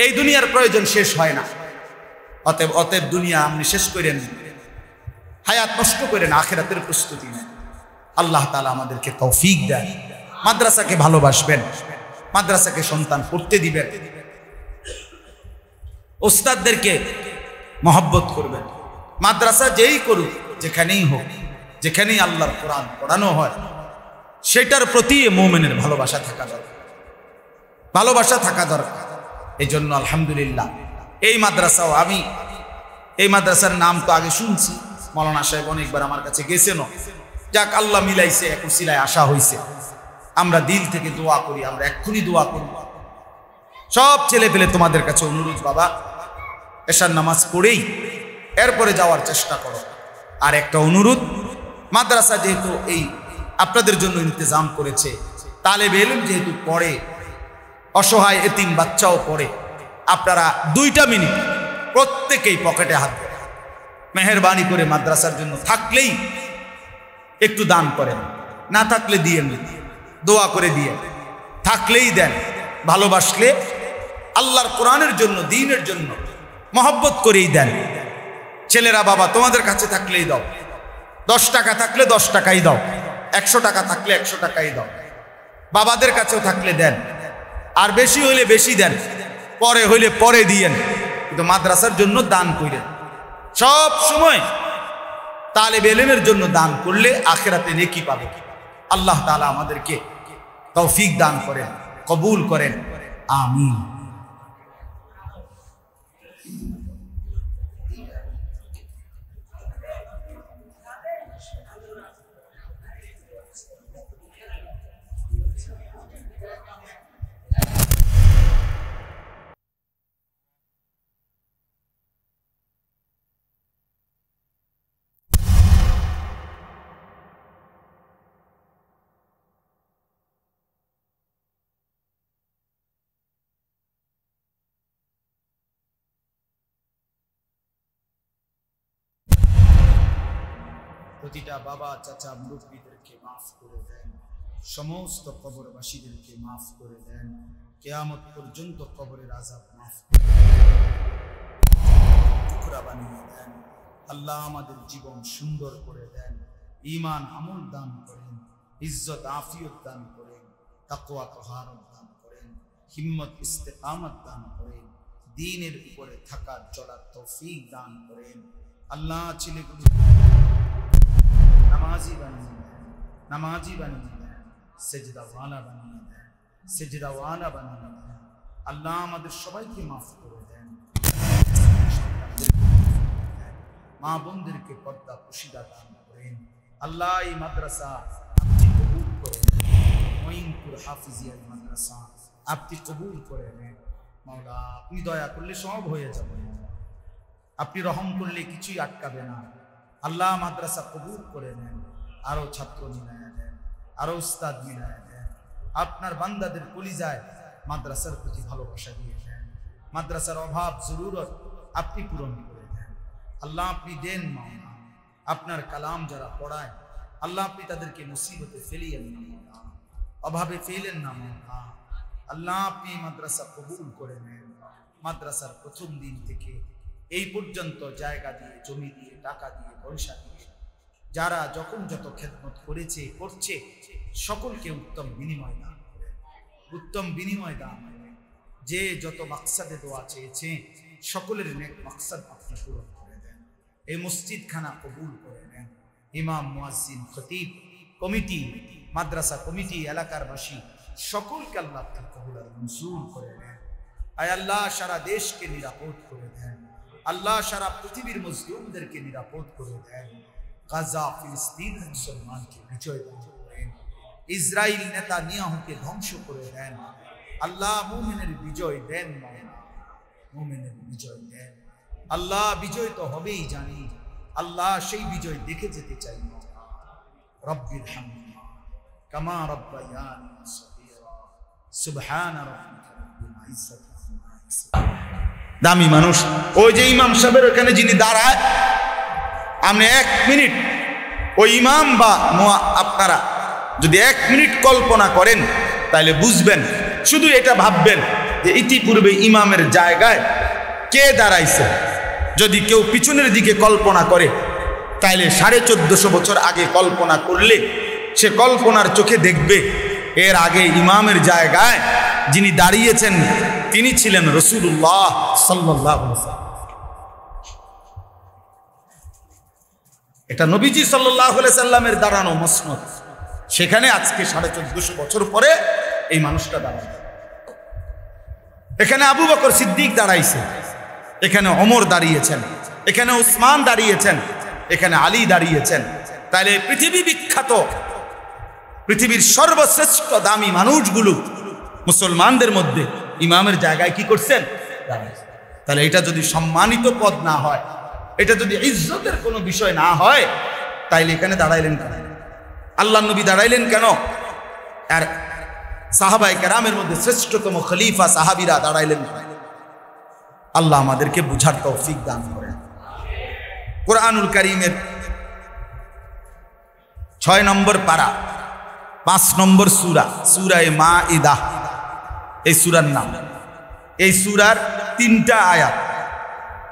Speaker 1: এই দুনিয়ার প্রয়োজন শেষ হয় না। অতএব দুনিয়া আপনি শেষ করেন, হায়াত নষ্ট করেন, আখিরাতের প্রস্তুতি নেন। আল্লাহ তাআলা আমাদেরকে তৌফিক দেন। মাদ্রাসাকে ভালোবাসবেন, মাদ্রাসাকে সন্তান পড়তে দিবেন, ওস্তাদদেরকে মহব্বত করবেন। মাদ্রাসা যেই করুক, যেখানেই হোক, যেখানেই আল্লাহর কোরআন পড়ানো হয়, সেটার প্রতি মুমিনের ভালোবাসা থাকা দরকার, ভালোবাসা থাকা দরকার। এই জন্য আলহামদুলিল্লাহ এই মাদ্রাসাও, আমি এই মাদ্রাসার নাম তো আগে শুনছি, মৌলানা সাহেব অনেকবার আমার কাছে গেছেনও। যাক, আল্লাহ মিলাইছে, এক উসিলায় আসা হয়েছে। আমরা দিল থেকে দোয়া করি, আমরা এক্ষুনি দোয়া করব। সব ছেলে পেলে তোমাদের কাছে অনুরোধ, বাবা এশার নামাজ পড়েই এরপরে যাওয়ার চেষ্টা করো। আর একটা অনুরোধ, মাদ্রাসা যেহেতু এই আপনাদের জন্য ইন্তজাম করেছে, তালেবে ইলম যেহেতু পড়ে, অসহায় এতিম বাচ্চাও পড়ে, আপনারা 2টা মিনিট প্রত্যেকেই পকেটে হাত দেন, মেহেরবানি করে মাদ্রাসার জন্য থাকলেই একটু দান করেন, না থাকলে দিয়ে নিন, দোয়া করে দিয়ে, থাকলেই দেন। ভালোবাসলে আল্লাহর কোরআনের জন্য, দ্বীনের জন্য মহব্বত করেই দেন। ছেলেরা, বাবা তোমাদের কাছে থাকলেই দাও, 10 টাকা থাকলে 10 টাকাই দাও, 100 টাকা থাকলে 100 টাকাই দাও। বাবাদের কাছেও থাকলে দেন, আর বেশি হইলে বেশি দেন, পরে হইলে পরে দিয়েন, কিন্তু মাদ্রাসার জন্য দান করেন। সব সময় তালেবে ইলমের জন্য দান করলে আখিরাতে নেকি পাবে। আল্লাহ তাআলা আমাদেরকে তৌফিক দান করেন, কবুল করেন, আমিন। প্রতিটা বাবা চাচা মুরব্বীদেরকে মাফ করে দেন, সমস্ত কবরবাসীদেরকে মাফ করে দেন, কিয়ামত পর্যন্ত কবরের আযাব মাফ করে টুকরা বানিয়ে দেন। আল্লাহ আমাদের জীবন সুন্দর করে দেন, ঈমান আমল দান করেন, ইজ্জত আফিয়ত দান করেন, তাকওয়া তাহারত দান করেন, হিম্মত ইস্তেকামত দান করেন, দ্বীনের উপরে থাকার চলার তৌফিক দান করেন। আল্লাহ ছেলেগুলো নামাজি বানিয়ে দেন, নামাজি বানিয়ে দেন, সেজদাওয়ালা বানিয়ে দেন, সেজদাওয়ালা বানিয়ে দেন। আল্লাহ আমাদের সবাইকে মাফ করে দেন, মা বোনদেরকে পর্দা পুশিদা দান করেন। আল্লাহ এই মাদ্রাসা আপনি কবুল করে নেন, মঈনপুর হাফিজিয়া মাদ্রাসা আপনি কবুল করে নেন। মাওলা আপনি দয়া করলে সব হয়ে যাবে, আপনি রহম করলে কিছুই আটকাবে না। আল্লাহ মাদ্রাসা কবুল করে নেন, আরো ছাত্র মিলায়া দেন, আরো উস্তাদ মিলায়া দেন। আপনার বান্দাদের কলিজায় মাদ্রাসার প্রতি ভালোবাসা দিয়ে দেন, মাদ্রাসার অভাব জরুরত আপনি পূরণ করে দেন। আল্লাহ আপনি দেন মাওলা, আপনার কালাম যারা পড়ায় আল্লাহ আপনি তাদেরকে মুসিবতে ফেলিয়েন না মাওলা, অভাবে ফেলেন না মাওলা। আল্লাহ আপনি মাদ্রাসা কবুল করে নেন। মাদ্রাসার প্রথম দিন থেকে এই পর্যন্ত জায়গা দিয়ে, জমি দিয়ে, টাকা দিয়ে, পয়সা দিয়ে যারা যখন যত খেদমত করেছে করছে সকলকে উত্তম বিনিময় দান করেন, উত্তম বিনিময় দান করেন। যে যত মাকসাদে দোয়া চেয়েছে সকলের নেক মাকসাদ আপনি পূরণ করে দেন। এই মসজিদ খানা কবুল করে নেন। ইমাম, মুয়াজ্জিন, খতিব, কমিটি, মাদ্রাসা কমিটি, এলাকার বাসী সকলকে আল্লাহ আপনি কবুল আর মঞ্জুর করে নেন। আয় আল্লাহ সারা দেশকে নিরাপদ করে দেন, আল্লাহ সারা পৃথিবীর মুসলিমদেরকে নিরাপদ করে দেন। গাজা ফিলিস্তিন মুসলমানকে বিজয় দান করেন, ইসরায়েল নেতানিয়াহুকে ধ্বংস করে দেন। আল্লাহ মুমিনের বিজয় দেন, মুমিনের বিজয় দেন। আল্লাহ বিজয় তো হবেই জানি, আল্লাহ সেই বিজয় দেখে যেতে চাই। রব্বির হামদুলিল্লাহ কামা রব্বায়ানি সগীরা সুবহানা রাব্বিকা রাব্বিল ইজ্জাতি আম্মা ইয়াসিফুন। দামি মানুষ ওই যে ইমাম সাহেবের ওখানে যিনি দাঁড়ায়, আপনি 1 মিনিট ওই ইমাম বা আপনারা যদি 1 মিনিট কল্পনা করেন তাহলে বুঝবেন, শুধু এটা ভাববেন যে ইতিপূর্বে ইমামের জায়গায় কে দাঁড়াইছে। যদি কেউ পিছনের দিকে কল্পনা করে তাহলে 1450 বছর আগে কল্পনা করলে সে কল্পনার চোখে দেখবে এর আগে ইমামের জায়গায় যিনি দাঁড়িয়েছেন তিনি ছিলেন রাসূলুল্লাহ সাল্লাল্লাহু আলাইহি ওয়াসাল্লাম। এটা নবীজি সাল্লাল্লাহু আলাইহি সাল্লামের দাঁড়ানো মসনদ, সেখানে আজকে 1450 বছর পরে এই মানুষটা দাঁড়ায়। এখানে আবু বকর সিদ্দিক দাঁড়াইছে, এখানে ওমর দাঁড়িয়েছেন, এখানে উসমান দাঁড়িয়েছেন, এখানে আলী দাঁড়িয়েছেন। তাহলে পৃথিবী বিখ্যাত, পৃথিবীর সর্বশ্রেষ্ঠ দামি মানুষগুলো মুসলমানদের মধ্যে ইমামের জায়গায় কি করছেন? তাহলে এটা যদি সম্মানিত পদ না হয়, এটা যদি ইজ্জতের কোনো বিষয় না হয়, তাইলে এখানে দাঁড়াইলেন কেন? আল্লাহ নবী দাঁড়াইলেন কেন? আর সাহাবায়ে কেরামের মধ্যে শ্রেষ্ঠতম খলিফা সাহাবীরা দাঁড়াইলেন কেন? আল্লাহ আমাদেরকে বুঝার তৌফিক দান করেন। কুরআনুল কারীমের 6 নম্বর পারা 5 নম্বর সূরা, সূরায়ে মাঈদা এই সূরার নাম। এই সূরার 3টা আয়াত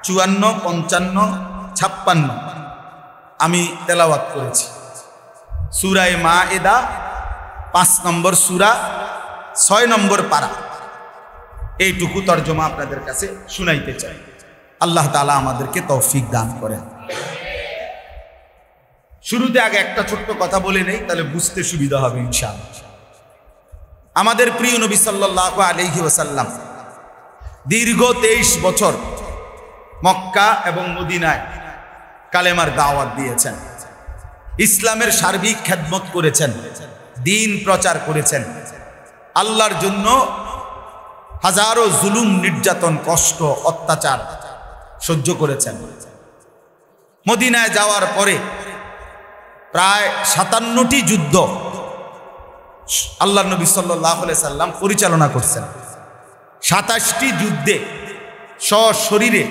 Speaker 1: 54, 55, 56 আমি তেলাওয়াত করেছি। সূরায়ে মাঈদা 5 নম্বর সূরা 6 নম্বর পারা, এইটুকু তরজমা আপনাদের কাছে শুনাইতে চাই। আল্লাহ তাআলা আমাদেরকে তৌফিক দান করেন। শুরুতে আগে একটা ছোট্ট কথা বলে নেই, তাহলে বুঝতে সুবিধা হবে ইনশাআল্লাহ। আমাদের প্রিয় নবী সাল্লাল্লাহু আলাইহি ওয়াসাল্লাম দীর্ঘ 23 বছর মক্কা এবং মদিনায় কালেমার দাওয়াত দিয়েছেন, ইসলামের সার্বিক খেদমত করেছেন, দ্বীন প্রচার করেছেন, আল্লাহর জন্য হাজারো জুলুম, নির্যাতন, কষ্ট, অত্যাচার সহ্য করেছেন। মদিনায় যাওয়ার পরে প্রায় 57টি যুদ্ধ আল্লাহর নবী সাল্লাল্লাহু আলাইহি সাল্লাম পরিচালনা করছেন। 27টি যুদ্ধে সশরীরে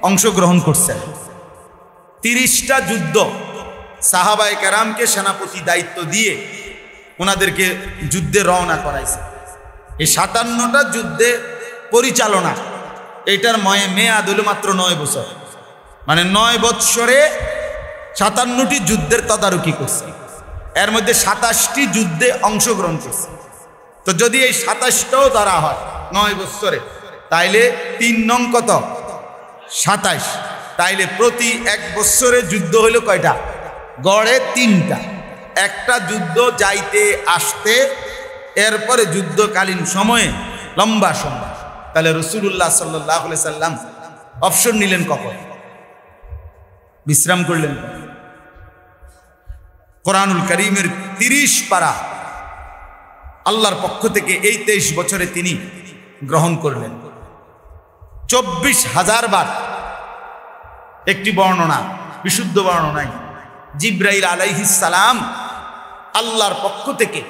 Speaker 1: অংশগ্রহণ করছেন। 30টা যুদ্ধ সাহাবায়ে কেরামকে সেনাপতি দায়িত্ব দিয়ে ওনাদেরকে যুদ্ধে রওনা করাইছে। এই 57টা যুদ্ধে পরিচালনা, এটার মেয়াদ হলো মাত্র 9 বছর, মানে 9 বৎসরে 57টি যুদ্ধের তদারকি করছে। এর মধ্যে 27টি যুদ্ধে অংশগ্রহণ করছে। তো যদি এই 27টাও ধরা হয় 9 বৎসরে, তাইলে 3 নং কত? 27। তাইলে প্রতি 1 বৎসরে যুদ্ধ হইল কয়টা? গড়ে 3টা। একটা যুদ্ধ যাইতে আসতে, এরপরে যুদ্ধকালীন সময়ে লম্বা সময়। তাহলে রাসূলুল্লাহ সাল্লাল্লাহু আলাইহি সাল্লাম অবসর নিলেন কখন? বিশ্রাম করলেন। কোরআনুল কারীমের 30 পারা আল্লাহর পক্ষ থেকে এই 23 বছরে তিনি গ্রহণ করলেন। 24,000 বার, একটি বর্ণনা, বিশুদ্ধ বর্ণনায় জিবরাইল আলাইহিস সালাম আল্লাহর পক্ষ থেকে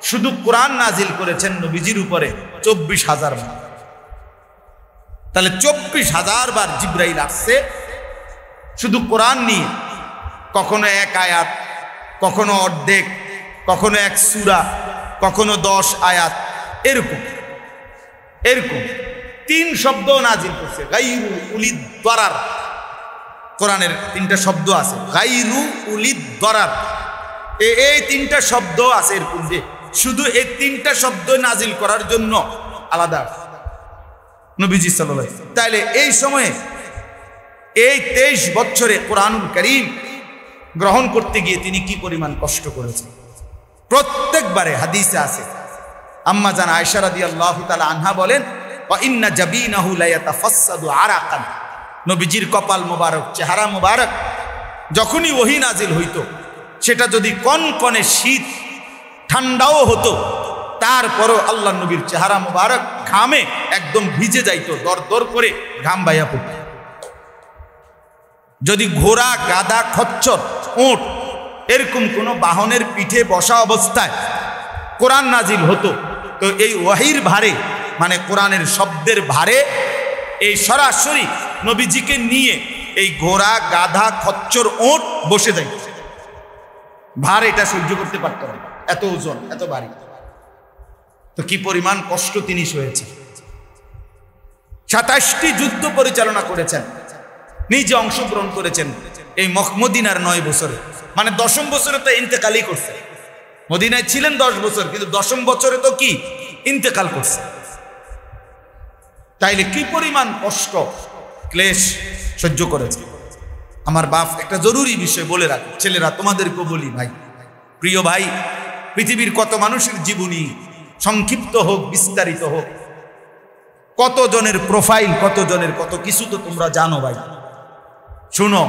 Speaker 1: শুধু কোরআন নাজিল করেছেন নবীজির উপরে 24,000 বার। তাহলে 24,000 বার জিবরাইল আসছে শুধু কোরআন নিয়ে, কখনো 1 আয়াত, কখনো অর্ধেক, কখনো 1 সূরা, কখনো 10 আয়াত, এরকম 3 শব্দ নাজিল করছে। গায়রু উলিদ দরার, কোরআনের 3টা শব্দ আছে, গায়রু উলিদ দরার, এই 3টা শব্দ আছে এরকম, যে শুধু এই 3টা শব্দ নাজিল করার জন্য আলাদা নবীজি সাল্লাল্লাহু আলাইহি ওয়াসাল্লাম। তাইলে এই সময়ে এই 23 বছরে কোরআনুল কারীম গ্রহণ করতে গিয়ে তিনি কি পরিমাণ কষ্ট করেছেন। প্রত্যেকবারে হাদিসে আছে, আম্মা জান আয়েশা রাদিয়াল্লাহু তাআলা আনহা বলেন, ওয়া ইন্না জাবিনাহু লা ইয়াতাফাসসাদু আরাকান, নবীজির কপাল মোবারক, চেহারা মোবারক যখনই ওহী নাজিল হইতো, সেটা যদি কনকনে শীত ঠান্ডাও হতো, তারপরও আল্লাহ নবীর চেহারা মোবারক ঘামে একদম ভিজে যাইতো, দরদর করে ঘাম বাইয়া পড়ত। যদি ঘোড়া, গাধা, খচ্চর, উট এরকম কোনো বাহনের পিঠে বসা অবস্থায় কোরআন নাজিল হতো, তো এই ওয়াহির ভারে, মানে কোরআনের শব্দের ভারে, এই সরাসরি নবীজিকে নিয়ে এই ঘোড়া, গাধা, খচ্চর, উট বসে যাইত। ভার এটা সহ্য করতে পারত না, এত ওজন, এত ভারী। তো কি পরিমাণ কষ্ট তিনি সয়েছেন। 27টি যুদ্ধ পরিচালনা করেছেন, নিজে অংশগ্রহণ করেছেন এই মদিনার 9 বছরে, মানে 10ম বছরে তো ইন্তেকালই করছে। মদিনায় ছিলেন 10 বছর, কিন্তু 10ম বছরে তো কি ইন্তেকাল করছে। তাইলে কি পরিমাণ কষ্ট, ক্লেশ সহ্য করেছে। আমার বাপ একটা জরুরি বিষয় বলে রাখি, ছেলেরা তোমাদেরকেও বলি, ভাই, প্রিয় ভাই, পৃথিবীর কত মানুষের জীবনী, সংক্ষিপ্ত হোক, বিস্তারিত হোক, কতজনের প্রোফাইল, কতজনের কত কিছু তো তোমরা জানো ভাই। শুনো,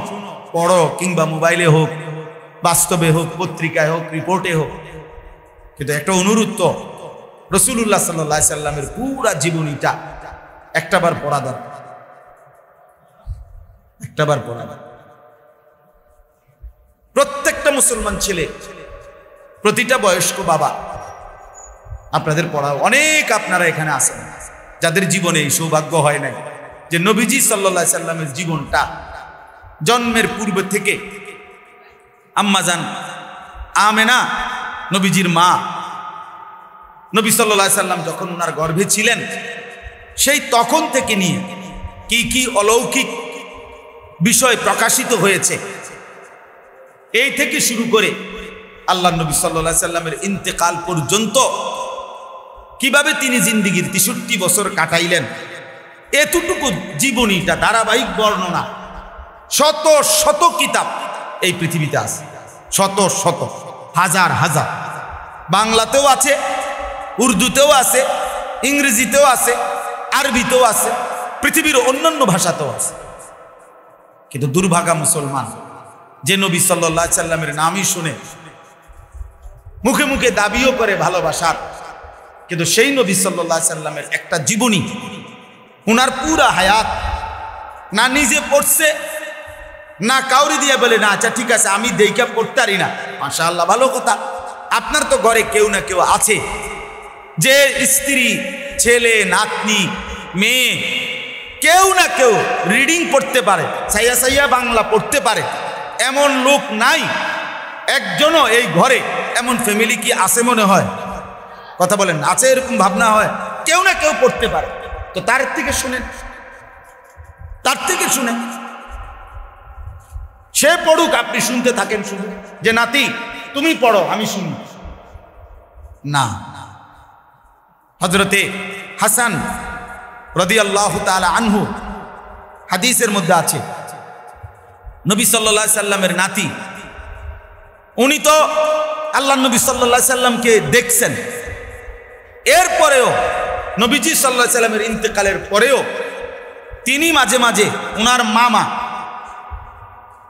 Speaker 1: পড়ো, কিংবা মোবাইলে হোক, বাস্তবে হোক, পত্রিকায় হোক, রিপোর্টে হোক। কিন্তু একটা অনুরোধ, তো রাসূলুল্লাহ সাল্লাল্লাহু আলাইহি সাল্লামের পুরা জীবনীটা একটাবার পড়া দরকার, একটাবার পড়া দরকার। প্রত্যেকটা মুসলমান ছেলে, প্রতিটা বয়স্ক বাবা, আপনাদের পড়া, অনেক আপনারা এখানে আছেন যাদের জীবনে এই সৌভাগ্য হয় নাই যে নবীজি সাল্লাল্লাহু আলাইহি সাল্লামের জীবনটা জন্মের পূর্বে থেকে আম্মাজান আমেনা, নবীজির মা, নবী সাল্লাল্লাহু আলাইহি সাল্লাম যখন ওনার গর্ভে ছিলেন, সেই তখন থেকে নিয়ে কি কি অলৌকিক বিষয় প্রকাশিত হয়েছে, এই থেকে শুরু করে আল্লাহ নবী সাল্লাল্লাহু আলাইহি সাল্লামের ইন্তেকাল পর্যন্ত কিভাবে তিনি জিন্দেগির 63 বছর কাটাইলেন, এতটুকু জীবনীটা ধারাবাহিক বর্ণনা, শত শত কিতাব এই পৃথিবীতে আছে, শত শত, হাজার হাজার। বাংলাতেও আছে, উর্দুতেও আছে, ইংরেজিতেও আছে, আরবিতেও আছে, পৃথিবীর অন্যান্য ভাষাতেও আছে। কিন্তু দুর্ভাগা মুসলমান, যে নবী সাল্লাল্লাহু আলাইহি সাল্লামের নামই শুনে, মুখে মুখে দাবিও করে ভালোবাসার, কিন্তু সেই নবী সাল্লাল্লাহু আলাইহি সাল্লামের একটা জীবনী, উনার পুরা হায়াত না নিজে পড়ছে, না কাউরি দিয়ে বলে না আচ্ছা ঠিক আছে আমি দেইকা পড়তে পারি না, মাশাআল্লাহ ভালো কথা। আপনার তো ঘরে কেউ না কেউ আছে যে স্ত্রী, ছেলে, নাতনি, মেয়ে, কেউ না কেউ রিডিং পড়তে পারে, সাইয়া সাইয়া বাংলা পড়তে পারে, এমন লোক নাই একজনও এই ঘরে এমন ফ্যামিলি কি আছে মনে হয়? কথা বলেন, আছে এরকম ভাবনা হয়? কেউ না কেউ পড়তে পারে। তো তার থেকে শুনেন, তার থেকে শুনেন, সে পড়ুক, আপনি শুনতে থাকেন শুধু যে নাতি তুমি পড়ো আমি শুনি না। হযরতে হাসান রাদিয়াল্লাহু তাআলা আনহু হাদিসের মধ্যে আছে, নবী সাল্লাল্লাহু আলাইহি সাল্লামের নাতি, উনি তো আল্লাহর নবী সাল্লাল্লাহু আলাইহি সাল্লামকে দেখছেন, এরপরেও নবীজি সাল্লাল্লাহু আলাইহি সাল্লামের ইন্তেকালের পরেও তিনি মাঝে মাঝে ওনার মামা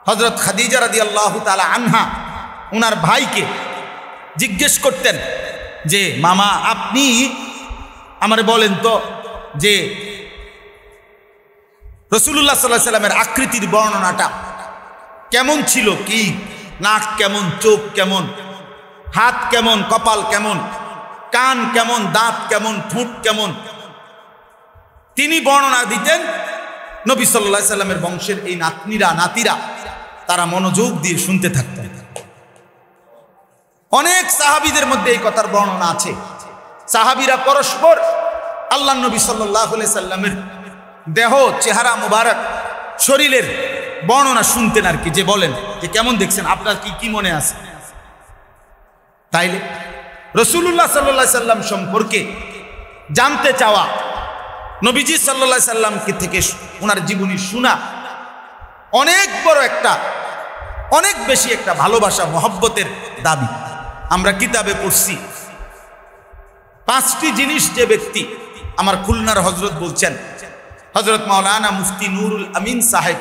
Speaker 1: হযরত খাদিজা রাদিয়াল্লাহু তাআলা আনহা ওনার ভাইকে জিজ্ঞেস করতেন যে মামা আপনি আমারে বলেন তো যে রাসূলুল্লাহ সাল্লাল্লাহু আলাইহি সাল্লামের আকৃতির বর্ণনাটা কেমন ছিল, কি নাক কেমন, চোখ কেমন, হাত কেমন, কপাল কেমন, কান কেমন, দাঁত কেমন, ঠোঁট কেমন, তিনি বর্ণনা দিতেন। নবী সাল্লাল্লাহু আলাইহি সাল্লামের বংশের এই নাতনিরা নাতিরা তারা মনোযোগ দিয়ে শুনতে থাকতেন। অনেক সাহাবীদের মধ্যে এই কথার বর্ণনা আছে, সাহাবীরা পরস্পর আল্লাহর নবী সাল্লাল্লাহু আলাইহি সাল্লামের দেহ, চেহারা মুবারক, শরীরের বর্ণনা শুনতেন আর কি, যে বলেন যে কেমন দেখছেন, আপনার কি কি মনে আছে। তাইলে রাসূলুল্লাহ সাল্লাল্লাহু আলাইহি সাল্লাম সম্পর্কে জানতে চাওয়া, নবীজি সাল্লাল্লাহু আলাইহি সাল্লামকে থেকে ওনার জীবনী শোনা অনেক বড় একটা, অনেক বেশি একটা ভালোবাসা, মহব্বতের দাবি। আমরা কিতাবে পড়ছি 5টি জিনিস যে ব্যক্তি, আমার খুলনার হযরত বলছেন, হযরত মাওলানা মুফতি নুরুল আমিন সাহেব